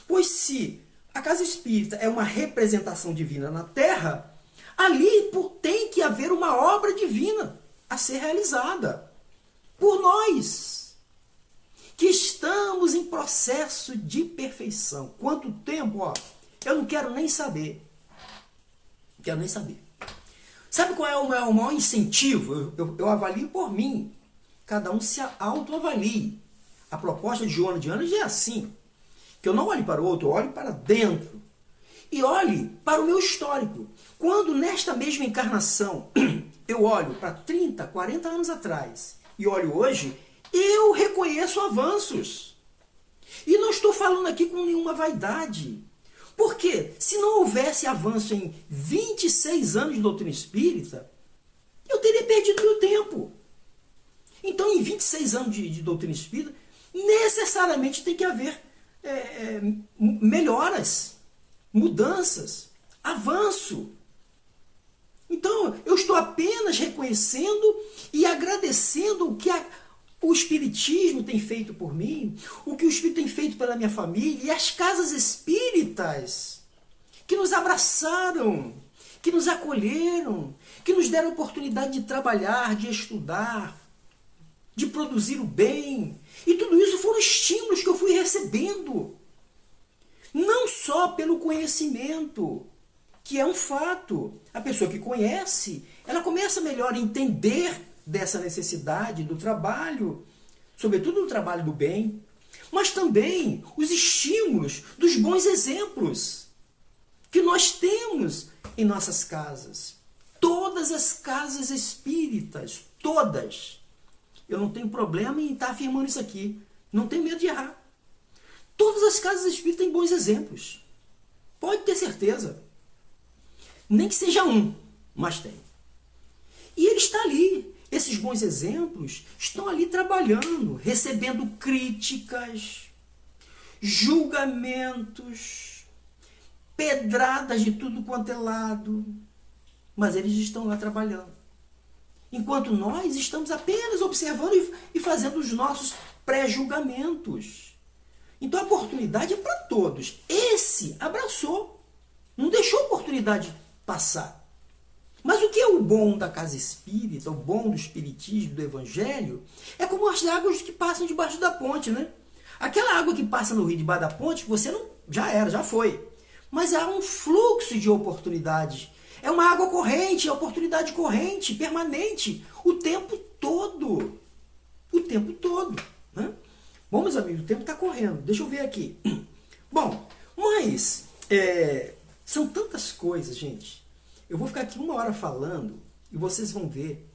Pois se a casa espírita é uma representação divina na Terra, ali tem que haver uma obra divina a ser realizada por nós, que estamos em processo de perfeição. Quanto tempo? Ó, eu não quero nem saber. Não quero nem saber. Sabe qual é o meu maior incentivo? Eu avalio por mim. Cada um se autoavalie. A proposta de Joana de Anjos é assim. Que eu não olhe para o outro, eu olhe para dentro. E olhe para o meu histórico. Quando nesta mesma encarnação eu olho para 30, 40 anos atrás e olho hoje, eu reconheço avanços. E não estou falando aqui com nenhuma vaidade. Porque se não houvesse avanço em 26 anos de doutrina espírita, eu teria perdido meu tempo. Então, em 26 anos de doutrina espírita, necessariamente tem que haver melhoras, mudanças, avanço. Então, eu estou apenas reconhecendo e agradecendo o que o Espiritismo tem feito por mim, o que o Espírito tem feito pela minha família, e as casas espíritas que nos abraçaram, que nos acolheram, que nos deram a oportunidade de trabalhar, de estudar, de produzir o bem. E tudo isso foram estímulos que eu fui recebendo. Não só pelo conhecimento, que é um fato. A pessoa que conhece, ela começa melhor a entender dessa necessidade do trabalho, sobretudo do trabalho do bem, mas também os estímulos dos bons exemplos que nós temos em nossas casas. Todas as casas espíritas, todas. Eu não tenho problema em estar afirmando isso aqui. Não tenho medo de errar. Todas as casas espíritas têm bons exemplos. Pode ter certeza. Nem que seja um, mas tem. E ele está ali. Esses bons exemplos estão ali trabalhando, recebendo críticas, julgamentos, pedradas de tudo quanto é lado. Mas eles estão lá trabalhando. Enquanto nós estamos apenas observando e fazendo os nossos pré-julgamentos. Então a oportunidade é para todos. Esse abraçou. Não deixou a oportunidade passar. Mas o que é o bom da casa espírita, o bom do espiritismo, do evangelho, é como as águas que passam debaixo da ponte, né? Aquela água que passa no rio debaixo da ponte, você não, já foi. Mas há um fluxo de oportunidades. É uma água corrente, é oportunidade corrente, permanente, o tempo todo. O tempo todo. Né? Bom, meus amigos, o tempo está correndo. Deixa eu ver aqui. Bom, mas são tantas coisas, gente. Eu vou ficar aqui 1 hora falando e vocês vão ver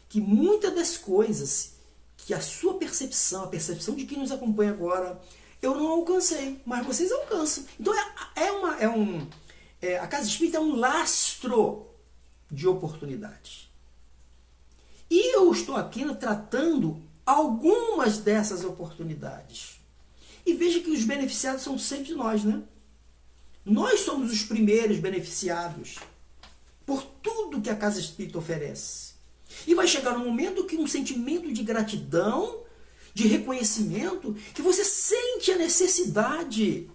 que muitas das coisas que a sua percepção, a percepção de quem nos acompanha agora, eu não alcancei, mas vocês alcançam. Então a casa espírita é um lastro de oportunidades. E eu estou aqui tratando algumas dessas oportunidades. E veja que os beneficiados são sempre nós, né? Nós somos os primeiros beneficiados por tudo que a casa espírita oferece. E vai chegar um momento que um sentimento de gratidão, de reconhecimento, que você sente a necessidade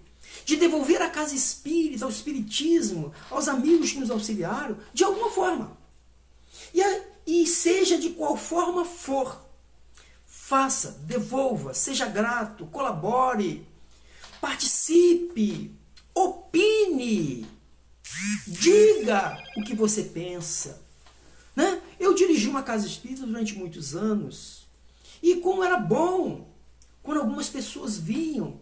de devolver à casa espírita, ao espiritismo, aos amigos que nos auxiliaram, de alguma forma. E seja de qual forma for, faça, devolva, seja grato, colabore, participe, opine, diga o que você pensa. Né? Eu dirigi uma casa espírita durante muitos anos, e como era bom quando algumas pessoas vinham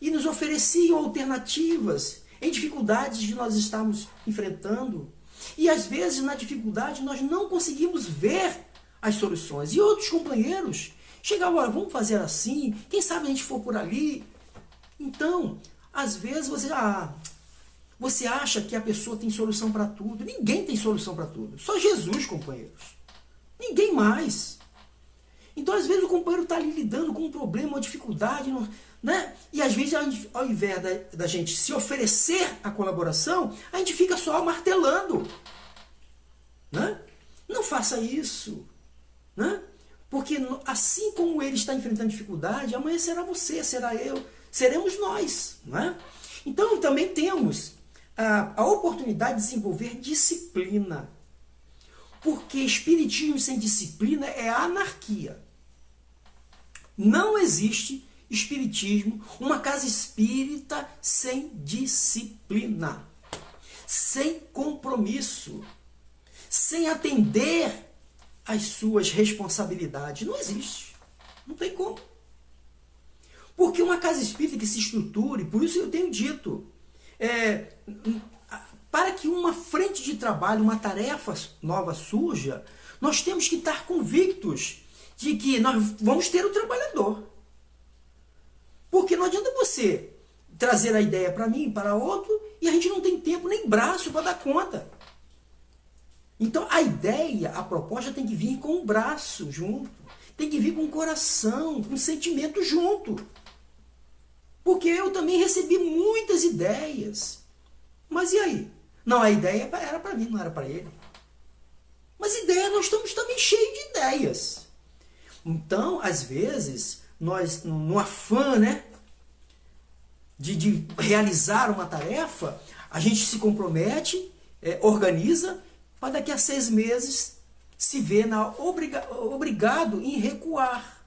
e nos ofereciam alternativas em dificuldades que nós estávamos enfrentando. E às vezes na dificuldade nós não conseguimos ver as soluções. E outros companheiros chegavam, olha, vamos fazer assim, quem sabe a gente for por ali. Então, às vezes você acha que a pessoa tem solução para tudo. Ninguém tem solução para tudo. Só Jesus, companheiros. Ninguém mais. Então, às vezes, o companheiro está ali lidando com um problema, uma dificuldade, né? E às vezes, ao invés da gente se oferecer a colaboração, a gente fica só martelando. Né? Não faça isso. Né? Porque assim como ele está enfrentando dificuldade, amanhã será você, será eu, seremos nós. Né? Então, também temos a oportunidade de desenvolver disciplina. Porque espiritismo sem disciplina é anarquia. Não existe espiritismo, uma casa espírita sem disciplina, sem compromisso, sem atender às suas responsabilidades. Não existe. Não tem como. Porque uma casa espírita que se estruture, por isso eu tenho dito, para que uma frente de trabalho, uma tarefa nova surja, nós temos que estar convictos de que nós vamos ter o trabalhador. Porque não adianta você trazer a ideia para mim, para outro, e a gente não tem tempo nem braço para dar conta. Então a ideia, a proposta tem que vir com o braço junto, tem que vir com o coração, com o sentimento junto. Porque eu também recebi muitas ideias. Mas e aí? Não, a ideia era para mim, não era para ele. Mas ideia, nós estamos também cheios de ideias. Então, às vezes, nós, no afã, né, de realizar uma tarefa, a gente se compromete, organiza, para daqui a 6 meses se ver obrigado em recuar.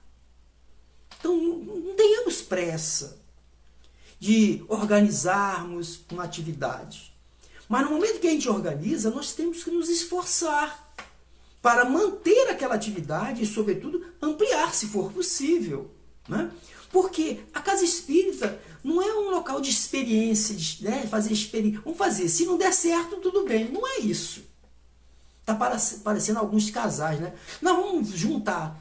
Então, não tenhamos pressa de organizarmos uma atividade. Mas no momento que a gente organiza, nós temos que nos esforçar para manter aquela atividade e, sobretudo, ampliar, se for possível. Né? Porque a casa espírita não é um local de experiência, né? Fazer experiência. Vamos fazer, se não der certo, tudo bem. Não é isso. Está parecendo alguns casais, né? Não, vamos juntar.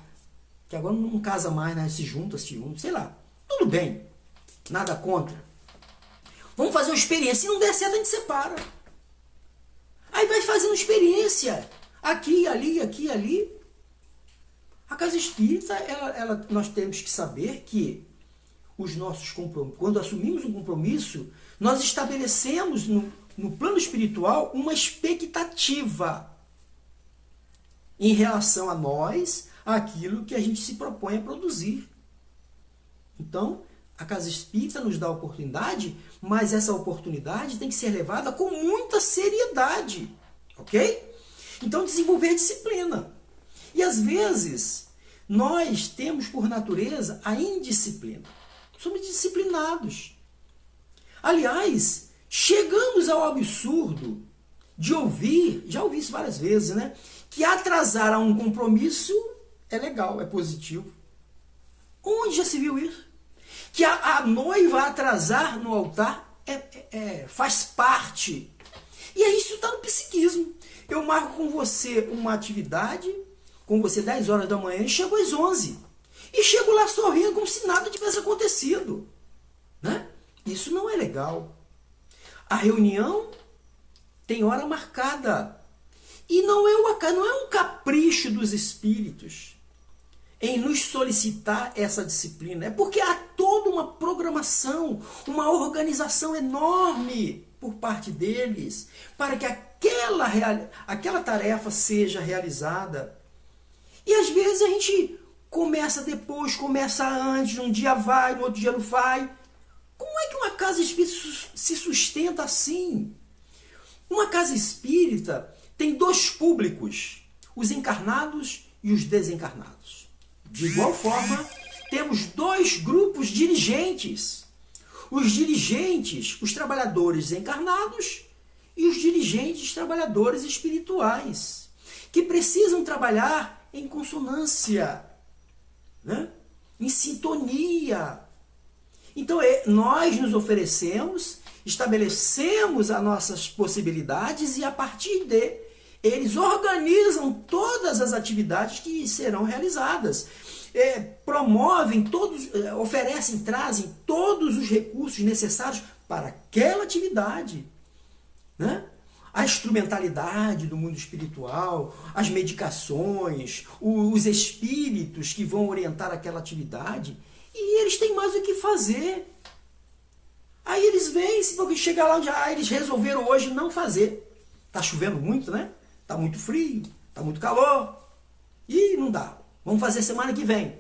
Que agora não casa mais, né? Se junta, sei lá. Tudo bem. Nada contra. Vamos fazer uma experiência. Se não der certo, a gente separa. Aí vai fazendo experiência. Aqui, ali, aqui, ali. A casa espírita, nós temos que saber que os nossos compromissos, quando assumimos um compromisso, nós estabelecemos no plano espiritual uma expectativa em relação a nós, aquilo que a gente se propõe a produzir. Então, a casa espírita nos dá a oportunidade, mas essa oportunidade tem que ser levada com muita seriedade. Ok? Então, desenvolver disciplina. E às vezes, nós temos por natureza a indisciplina. Somos disciplinados. Aliás, chegamos ao absurdo de ouvir, já ouvi isso várias vezes, né? Que atrasar a um compromisso é legal, é positivo. Onde já se viu isso? Que a noiva atrasar no altar faz parte. E aí isso está no psiquismo. Eu marco com você uma atividade, com você 10 horas da manhã, e chego às 11. E chego lá sorrindo como se nada tivesse acontecido. Né? Isso não é legal. A reunião tem hora marcada. E não é um capricho dos espíritos em nos solicitar essa disciplina. É porque há toda uma programação, uma organização enorme por parte deles para que aquela tarefa seja realizada. E às vezes a gente começa depois, começa antes, um dia vai, no outro dia não vai. Como é que uma casa espírita se sustenta assim? Uma casa espírita tem 2 públicos, os encarnados e os desencarnados. De igual forma, temos 2 grupos dirigentes. Os dirigentes, os trabalhadores encarnados e os dirigentes trabalhadores espirituais, que precisam trabalhar em consonância, né? Em sintonia. Então, nós nos oferecemos, estabelecemos as nossas possibilidades e, a partir eles organizam todas as atividades que serão realizadas. Promovem oferecem, trazem todos os recursos necessários para aquela atividade. Né? a instrumentalidade do mundo espiritual, as medicações, os espíritos que vão orientar aquela atividade, e eles têm mais o que fazer. Aí eles vêm, se porque chegar lá onde eles resolveram hoje não fazer. Tá chovendo muito, né? Tá muito frio, tá muito calor. E não dá. Vamos fazer semana que vem.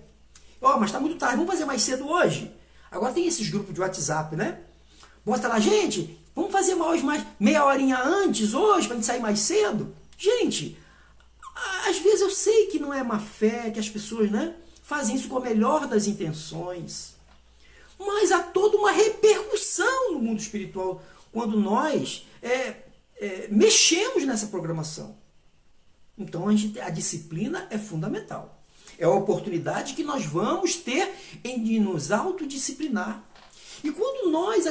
Mas tá muito tarde, vamos fazer mais cedo hoje. Agora tem esses grupos de WhatsApp, né? Bota lá, gente, vamos fazer mais meia horinha antes hoje, pra gente sair mais cedo. Gente, às vezes eu sei que não é má fé, que as pessoas, né, fazem isso com a melhor das intenções. Mas há toda uma repercussão no mundo espiritual quando nós mexemos nessa programação. Então a disciplina é fundamental. É a oportunidade que nós vamos ter de nos autodisciplinar. E quando nós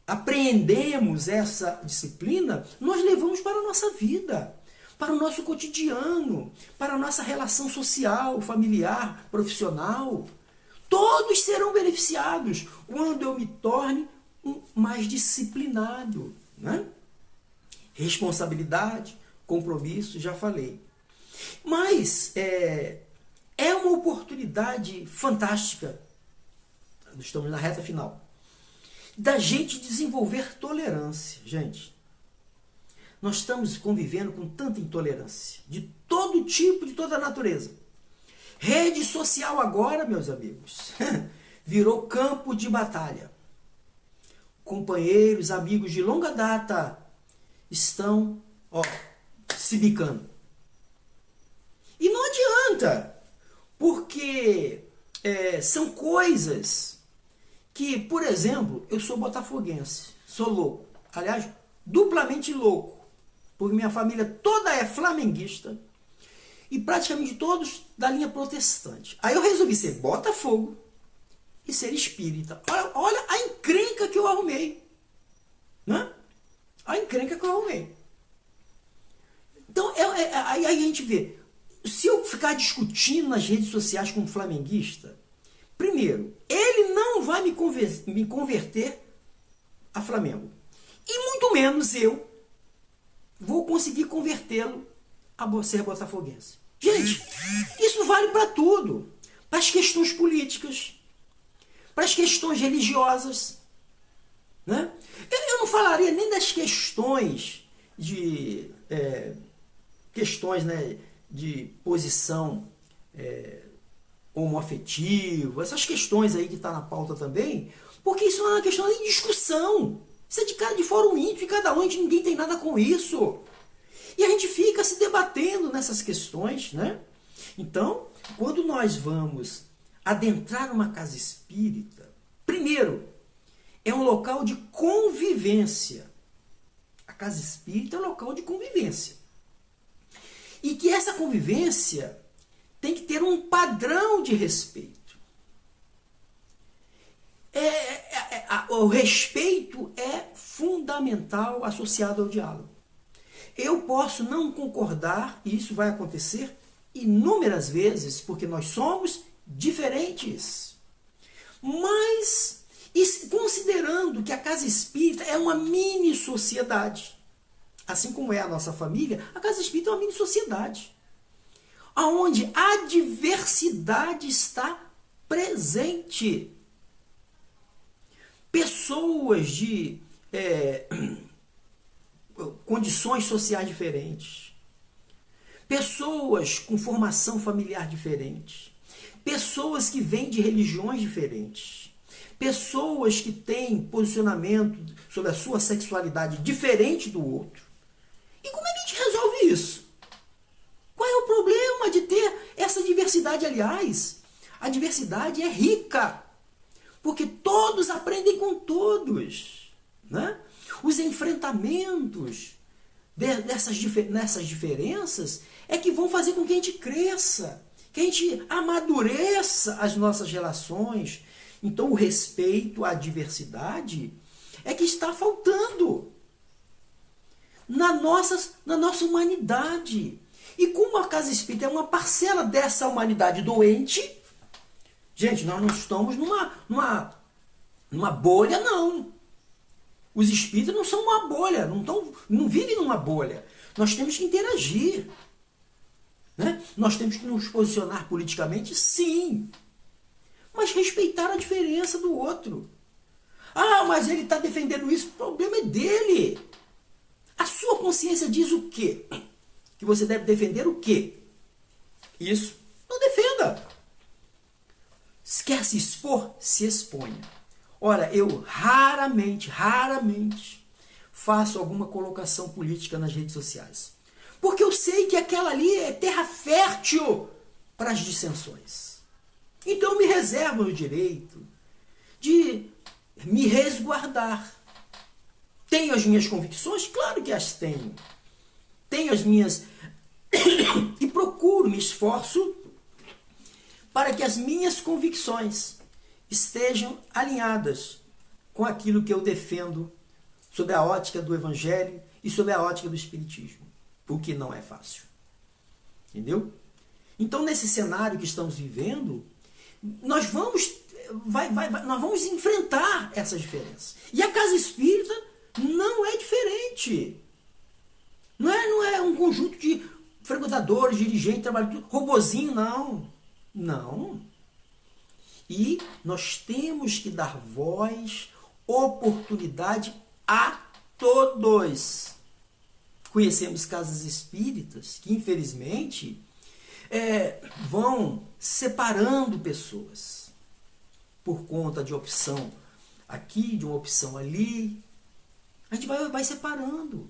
apreendemos essa disciplina, nós levamos para a nossa vida, para o nosso cotidiano, para a nossa relação social, familiar, profissional. Todos serão beneficiados quando eu me torne mais disciplinado, né? Responsabilidade, compromisso, já falei. Mas é uma oportunidade fantástica, estamos na reta final, da gente desenvolver tolerância. Gente, nós estamos convivendo com tanta intolerância, de todo tipo, de toda natureza. Rede social agora, meus amigos, virou campo de batalha. Companheiros, amigos de longa data estão se bicando. E não adianta, porque são coisas que, por exemplo, eu sou botafoguense, sou louco. Aliás, duplamente louco, porque minha família toda é flamenguista e praticamente todos da linha protestante. Aí eu resolvi ser Botafogo e ser espírita. Olha a encrenca que eu arrumei. Né? A encrenca que eu arrumei. Então, aí a gente vê, se eu ficar discutindo nas redes sociais com um flamenguista, primeiro, ele não vai me converter a Flamengo. E muito menos eu vou conseguir convertê-lo a ser botafoguense. Gente, isso vale para tudo. Para as questões políticas, para as questões religiosas. Né? Eu não falaria nem das questões né, de posição homoafetiva, essas questões aí que está na pauta também, porque isso não é uma questão de discussão. Isso é de fórum íntimo, de cada um, ninguém tem nada com isso. E a gente fica se debatendo nessas questões, né? Então, quando nós vamos adentrar uma casa espírita, primeiro, é um local de convivência. A casa espírita é um local de convivência. E que essa convivência tem que ter um padrão de respeito. O respeito é fundamental associado ao diálogo. Eu posso não concordar, e isso vai acontecer inúmeras vezes, porque nós somos diferentes. Mas, considerando que a casa espírita é uma mini sociedade, assim como é a nossa família, a casa espírita é uma mini sociedade, onde a diversidade está presente. Pessoas de condições sociais diferentes, pessoas com formação familiar diferente, pessoas que vêm de religiões diferentes, pessoas que têm posicionamento sobre a sua sexualidade diferente do outro. E como é que a gente resolve isso? Qual é o problema de ter essa diversidade? Aliás, a diversidade é rica, porque todos aprendem com todos, né? Os enfrentamentos nessas diferenças é que vão fazer com que a gente cresça, que a gente amadureça as nossas relações. Então, o respeito à diversidade é que está faltando na nossa humanidade. E como a casa espírita é uma parcela dessa humanidade doente, gente, nós não estamos numa bolha, não. Os espíritas não são uma bolha, não vivem numa bolha. Nós temos que interagir. Né? Nós temos que nos posicionar politicamente, sim. Mas respeitar a diferença do outro. Ah, mas ele está defendendo isso, o problema é dele. A sua consciência diz o quê? Que você deve defender o quê? Isso. Não defenda. Se quer se expor, se exponha. Ora, eu raramente faço alguma colocação política nas redes sociais. Porque eu sei que aquela ali é terra fértil para as dissensões. Então eu me reservo o direito de me resguardar. Tenho as minhas convicções? Claro que as tenho. Tenho as minhas... e procuro, me esforço para que as minhas convicções estejam alinhadas com aquilo que eu defendo sob a ótica do Evangelho e sob a ótica do Espiritismo. O que não é fácil. Entendeu? Então, nesse cenário que estamos vivendo, nós vamos enfrentar essas diferenças. E a casa espírita não é diferente. Não é um conjunto de frequentadores, dirigentes, trabalhadores, robozinho, não. Não. E nós temos que dar voz, oportunidade a todos. Conhecemos casas espíritas que, infelizmente, vão separando pessoas por conta de opção aqui, de uma opção ali. A gente vai separando.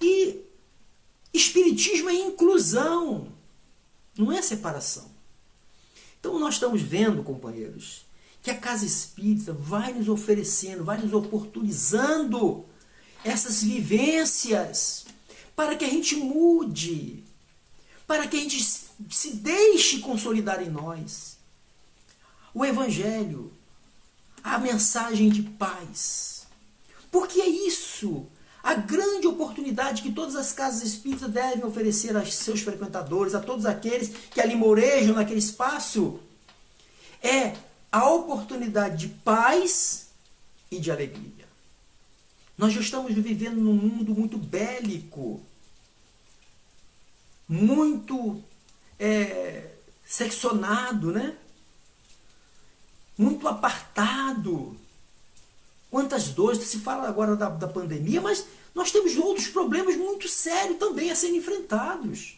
E espiritismo é inclusão, não é separação. Então nós estamos vendo, companheiros, que a casa espírita vai nos oferecendo, vai nos oportunizando essas vivências para que a gente mude, para que a gente se deixe consolidar em nós o Evangelho, a mensagem de paz. Porque é isso, a grande oportunidade que todas as casas espíritas devem oferecer aos seus frequentadores, a todos aqueles que ali morejam naquele espaço, é a oportunidade de paz e de alegria. Nós já estamos vivendo num mundo muito bélico, muito seccionado, né? Muito apartado. Quantas dores, se fala agora da pandemia, mas nós temos outros problemas muito sérios também a serem enfrentados.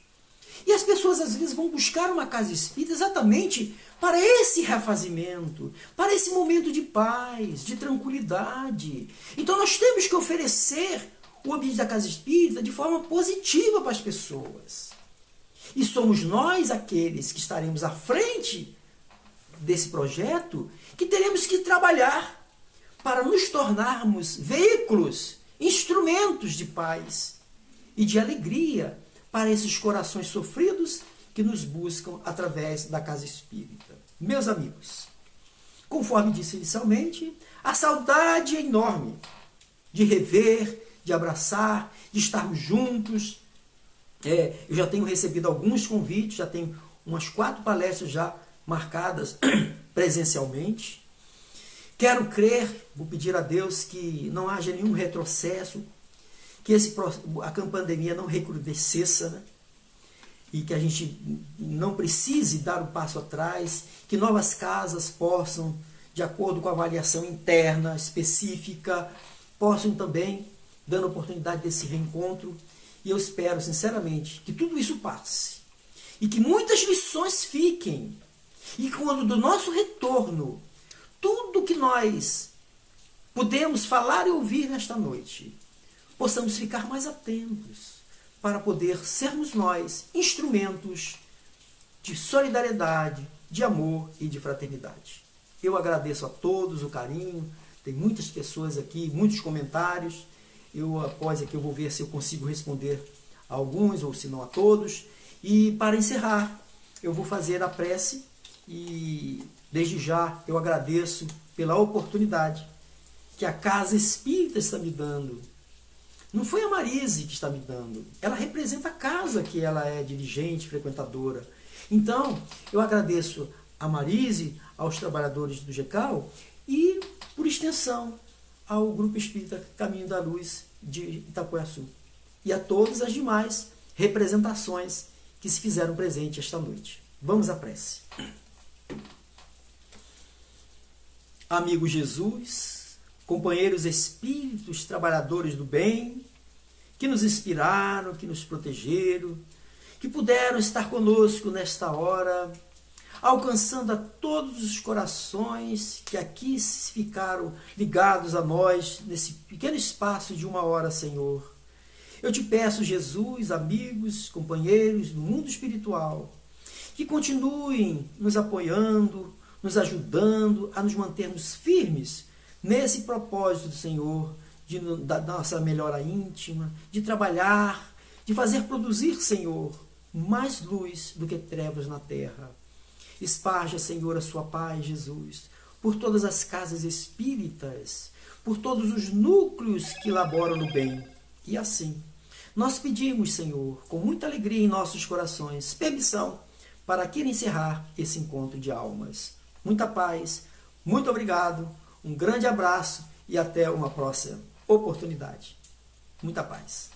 E as pessoas às vezes vão buscar uma casa espírita exatamente para esse refazimento, para esse momento de paz, de tranquilidade. Então nós temos que oferecer o ambiente da casa espírita de forma positiva para as pessoas. E somos nós aqueles que estaremos à frente desse projeto que teremos que trabalhar para nos tornarmos veículos, instrumentos de paz e de alegria para esses corações sofridos que nos buscam através da casa espírita. Meus amigos, conforme disse inicialmente, a saudade é enorme de rever, de abraçar, de estarmos juntos. Eu já tenho recebido alguns convites, já tenho umas 4 palestras já marcadas presencialmente. Quero crer, vou pedir a Deus que não haja nenhum retrocesso, que a pandemia não recrudesça, né? E que a gente não precise dar um passo atrás, que novas casas possam, de acordo com a avaliação interna, específica, possam também, dando oportunidade desse reencontro. E eu espero, sinceramente, que tudo isso passe. E que muitas lições fiquem. E quando do nosso retorno, tudo que nós podemos falar e ouvir nesta noite, possamos ficar mais atentos para poder sermos nós instrumentos de solidariedade, de amor e de fraternidade. Eu agradeço a todos o carinho, tem muitas pessoas aqui, muitos comentários. Após aqui eu vou ver se eu consigo responder a alguns ou se não a todos. E para encerrar, eu vou fazer a prece e desde já eu agradeço pela oportunidade que a Casa Espírita está me dando. Não foi a Marise que está me dando. Ela representa a casa que ela é dirigente, frequentadora. Então, eu agradeço a Marise, aos trabalhadores do GECAL e, por extensão, ao Grupo Espírita Caminho da Luz de Itapuaçu e a todas as demais representações que se fizeram presente esta noite. Vamos à prece. Amigo Jesus, companheiros espíritos, trabalhadores do bem, que nos inspiraram, que nos protegeram, que puderam estar conosco nesta hora, alcançando a todos os corações que aqui ficaram ligados a nós nesse pequeno espaço de 1 hora, Senhor. Eu te peço, Jesus, amigos, companheiros do mundo espiritual, que continuem nos apoiando, nos ajudando a nos mantermos firmes nesse propósito, Senhor, da nossa melhora íntima, de trabalhar, de fazer produzir, Senhor, mais luz do que trevas na terra. Esparja, Senhor, a sua paz, Jesus, por todas as casas espíritas, por todos os núcleos que laboram no bem. E assim, nós pedimos, Senhor, com muita alegria em nossos corações, permissão para aqui encerrar esse encontro de almas. Muita paz, muito obrigado, um grande abraço e até uma próxima oportunidade. Muita paz.